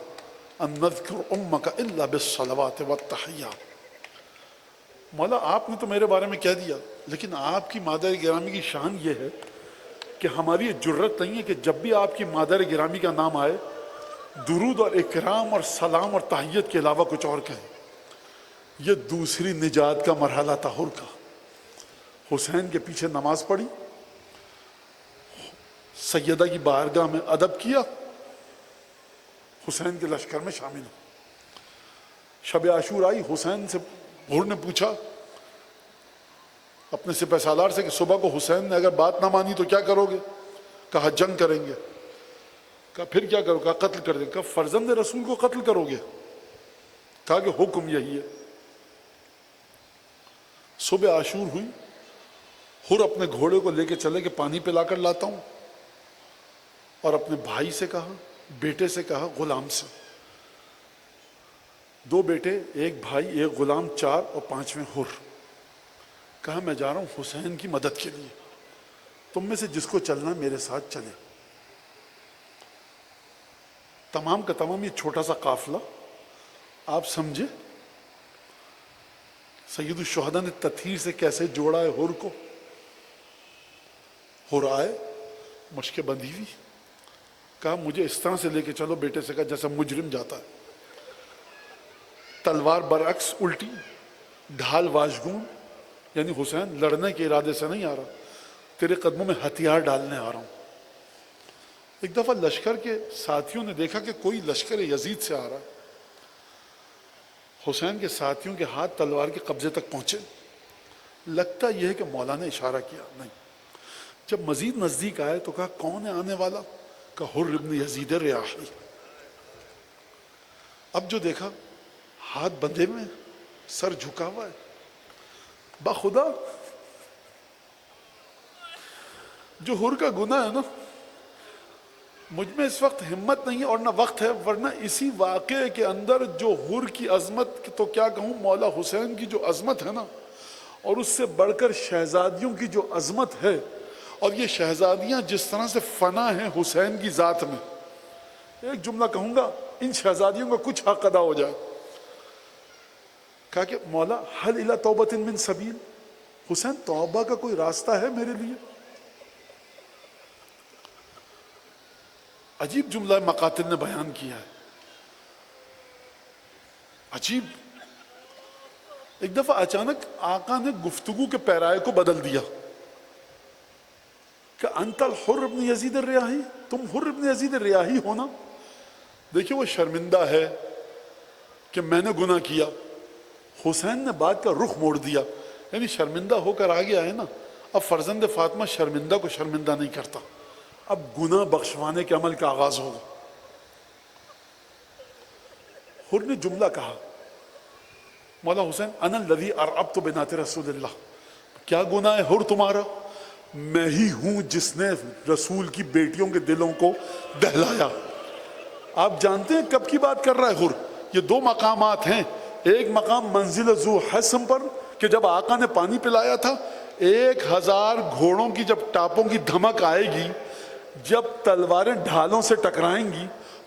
أن نذكر أمك إلا بالصلوات والتحيات. مولا آپ نے تو میرے بارے میں کہہ دیا، لیکن آپ کی مادر گرامی کی شان یہ ہے کہ ہماری جرت نہیں ہے کہ جب بھی آپ کی مادر گرامی کا نام آئے درود اور اکرام اور سلام اور تحیت کے علاوہ کچھ اور کہیں. یہ دوسری نجات کا مرحلہ تھا حر کا. حسین کے پیچھے نماز پڑھی، سیدہ کی بارگاہ میں ادب کیا، حسین کے لشکر میں شامل ہو. شب عاشور آئی، حسین سے حر نے پوچھا اپنے سپہ سالار سے کہ صبح کو حسین نے اگر بات نہ مانی تو کیا کرو گے؟ کہا جنگ کریں گے. کہا پھر کیا کرو؟ کہا قتل کر دیں. کہا فرزند رسول کو قتل کرو گے؟ کہا کہ حکم یہی ہے. صبح عاشور ہوئی، حر اپنے گھوڑے کو لے کے چلے کہ پانی پلا کر لاتا ہوں، اور اپنے بھائی سے کہا، بیٹے سے کہا، غلام سے. 2 بیٹے، 1 بھائی، 1 غلام، 4 اور 5ویں حر. کہا میں جا رہا ہوں حسین کی مدد کے لیے، تم میں سے جس کو چلنا میرے ساتھ چلے. تمام کا تمام یہ چھوٹا سا قافلہ آپ سمجھے سید الشہداء نے تطہیر سے کیسے جوڑا ہے حر کو. حر آئے، مشکیں بندھی ہوئی، کہا مجھے اس طرح سے لے کے چلو، بیٹے سے کہا جیسا مجرم جاتا ہے. تلوار برعکس الٹی، ڈھال واژگون، یعنی حسین لڑنے کے ارادے سے نہیں آ رہا، تیرے قدموں میں ہتھیار ڈالنے آ رہا ہوں. ایک دفعہ لشکر کے ساتھیوں نے دیکھا کہ کوئی لشکر یزید سے آ رہا ہے. حسین کے ساتھیوں کے ہاتھ تلوار کے قبضے تک پہنچے. لگتا یہ ہے کہ مولا نے اشارہ کیا، نہیں. جب مزید نزدیک آئے تو کہا کون ہے آنے والا؟ کہا حر ابن یزید ریاحی. اب جو دیکھا ہاتھ بندھے میں، سر جھکا ہوا ہے. بخدا جو حر کا گناہ ہے نا، مجھ میں اس وقت ہمت نہیں ہے اور نہ وقت ہے، ورنہ اسی واقعے کے اندر جو حر کی عظمت، تو کیا کہوں، مولا حسین کی جو عظمت ہے نا، اور اس سے بڑھ کر شہزادیوں کی جو عظمت ہے، اور یہ شہزادیاں جس طرح سے فنا ہیں حسین کی ذات میں. ایک جملہ کہوں گا، ان شہزادیوں کا کچھ حق ادا ہو جائے. کہا کہ مولا حل الی توبۃ من سبیل، حسین توبہ کا کوئی راستہ ہے میرے لیے؟ عجیب جملہ مقاتل نے بیان کیا ہے، عجیب. ایک دفعہ اچانک آقا نے گفتگو کے پیرائے کو بدل دیا کہ انت الحر ابن یزید الریاحی، تم حر ابن یزید الریاحی ہونا. دیکھیں وہ شرمندہ ہے کہ میں نے گناہ کیا. حسین نے بات کا رخ موڑ دیا، یعنی شرمندہ ہو کر آگے آئے نا. اب فرزند فاطمہ شرمندہ کو شرمندہ نہیں کرتا، اب گناہ بخشوانے کے عمل کا آغاز ہوگا. حر نے جملہ کہا، مولا حسین انا الذی ارعبت بنات رسول اللہ. کیا گناہ ہے حر تمہارا؟ میں ہی ہوں جس نے رسول کی بیٹیوں کے دلوں کو دہلایا. آپ جانتے ہیں کب کی بات کر رہا ہے حر؟ یہ 2 مقامات ہیں. ایک مقام منزل ذو حسم پر کہ جب آقا نے پانی پلایا تھا، 1000 گھوڑوں کی جب ٹاپوں کی دھمک آئے گی، جب تلواریں ڈھالوں سے ٹکرائیں گی،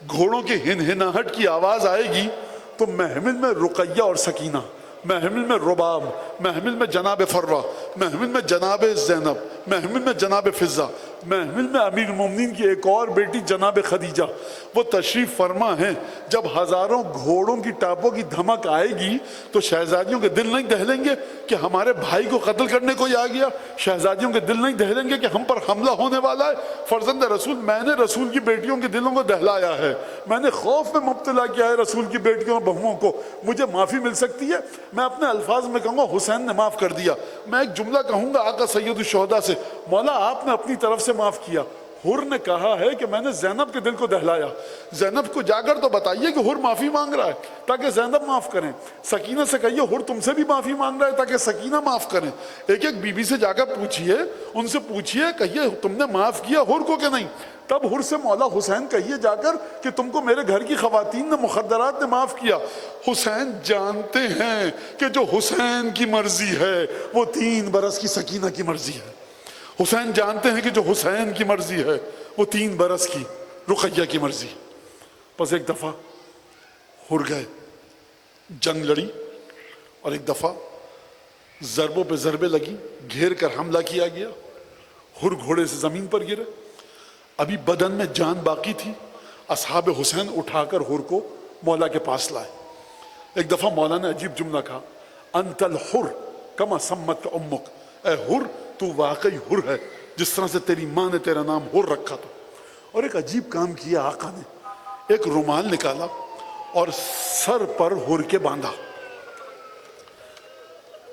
گھوڑوں کی ہنہناہٹ کی آواز آئے گی، تو محمل میں رقیہ اور سکینہ، محمل میں رباب، محمل میں جناب فروا، محمل میں جناب زینب، محمل میں جناب فضہ، محمل میں امیر المومنین کی ایک اور بیٹی جناب خدیجہ، وہ تشریف فرما ہیں. جب ہزاروں گھوڑوں کی ٹاپوں کی دھمک آئے گی تو شہزادیوں کے دل نہیں دہلیں گے کہ ہمارے بھائی کو قتل کرنے کوئی آ گیا؟ شہزادیوں کے دل نہیں دہلیں گے کہ ہم پر حملہ ہونے والا ہے؟ فرزند رسول، میں نے رسول کی بیٹیوں کے دلوں کو دہلایا ہے، میں نے خوف میں مبتلا کیا ہے رسول کی بیٹیوں اور بہوؤں کو. مجھے معافی مل سکتی ہے؟ میں اپنے الفاظ میں کہوں گا حسین نے معاف کر دیا. میں ایک جملہ کہوں گا آقا سید الشہداء سے، مولا آپ نے اپنی طرف سے معاف کیا. حر نے کہا ہے کہ میں نے زینب کے دل کو دہلایا. زینب کو جا کر تو بتائیے کہ حر معافی مانگ رہا ہے تاکہ زینب معاف کریں. سکینہ سے کہیے حر تم سے بھی معافی مانگ رہا ہے تاکہ سکینہ معاف کریں. ایک ایک بی بی سے جا کر پوچھئے، ان سے پوچھئے، کہیے تم نے معاف کیا حر کو کہ نہیں. تب حر سے مولا حسین کہیے جا کر کہ تم کو میرے گھر کی خواتین نے مخدرات نے معاف کیا۔ حسین جانتے ہیں کہ جو حسین کی مرضی ہے وہ 3 برس کی سکینہ کی مرضی ہے۔ حسین جانتے ہیں کہ جو حسین کی مرضی ہے وہ 3 برس کی رقیہ کی مرضی ہے۔ بس ایک دفعہ حر گئے، جنگ لڑی، اور ایک دفعہ ضربوں پہ ضربے لگی، گھیر کر حملہ کیا گیا، حر گھوڑے سے زمین پر گرے، ابھی بدن میں جان باقی تھی، اصحاب حسین اٹھا کر حر کو مولا کے پاس لائے۔ ایک دفعہ مولا نے عجیب جملہ کہا، انت الحر کما سمت امک، اے حر تو واقعی حر ہے جس طرح سے تیری ماں نے تیرا نام حر رکھا تھا۔ اور ایک عجیب کام کیا آقا نے، ایک رومال نکالا اور سر پر حر کے باندھا۔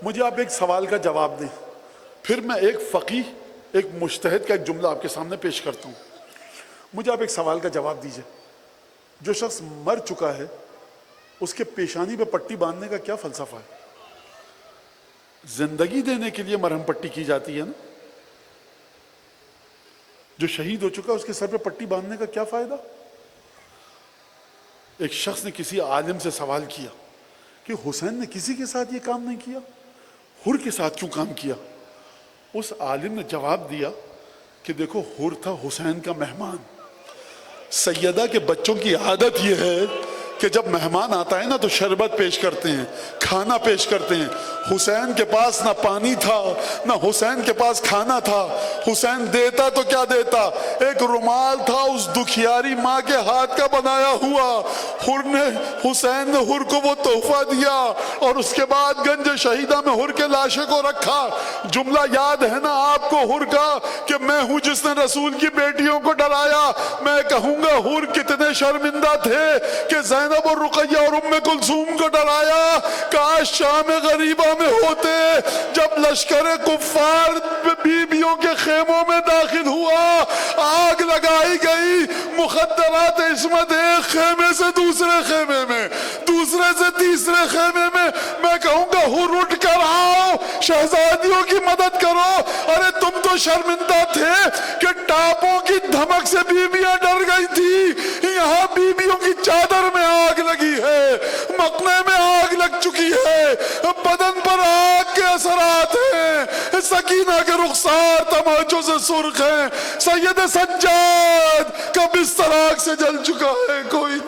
مجھے آپ ایک سوال کا جواب دیں، پھر میں ایک فقیہ، ایک مجتہد کا ایک جملہ آپ کے سامنے پیش کرتا ہوں۔ مجھے آپ ایک سوال کا جواب دیجئے، جو شخص مر چکا ہے اس کے پیشانی پہ پٹی باندھنے کا کیا فلسفہ ہے؟ زندگی دینے کے لیے مرہم پٹی کی جاتی ہے نا؟ جو شہید ہو چکا ہے اس کے سر پہ پٹی باندھنے کا کیا فائدہ؟ ایک شخص نے کسی عالم سے سوال کیا کہ حسین نے کسی کے ساتھ یہ کام نہیں کیا، حر کے ساتھ کیوں کام کیا؟ اس عالم نے جواب دیا کہ دیکھو حر تھا حسین کا مہمان، سیدہ کے بچوں کی عادت یہ ہے کہ جب مہمان آتا ہے نا تو شربت پیش کرتے ہیں، کھانا پیش کرتے ہیں۔ حسین کے پاس نہ پانی تھا نہ حسین کے پاس کھانا تھا، حسین دیتا تو کیا دیتا، ایک رومال تھا اس دکھیاری ماں کے ہاتھ کا بنایا ہوا، حسین نے حر کو وہ تحفہ دیا، اور اس کے بعد گنج شہیدہ میں حر کے لاشے کو رکھا۔ جملہ یاد ہے نا آپ کو حر کا کہ میں ہوں جس نے رسول کی بیٹیوں کو ڈرایا۔ میں کہوں گا حر کتنے شرمندہ تھے کہ زینب اور رقیہ اور ام کلثوم کو ڈرایا۔ کاش شام غریبہ میں ہوتے جب لشکر کفار بیبیوں کے خیموں میں داخل ہوا، آگ لگائی گئی، مخدرات عصمت ایک خیمے سے دوسرے خیمے میں، دوسرے سے تیسرے خیمے میں۔ میں کہوں گا حر اٹھ کر آؤ، شہزادیوں کی مدد کرو۔ ارے تم تو شرمندہ تھے کہ ٹاپوں کی دھمک سے بیویاں ڈر گئی تھی، یہاں بیویوں کی چادر میں آگ لگی ہے، مقنے میں آگ لگ چکی ہے، بدن پر آگ کے اثرات ہیں، سکینہ کے رخسار تماچوں سے سرخ ہیں، سید سجاد کا بستر آگ سے جل چکا ہے، کوئی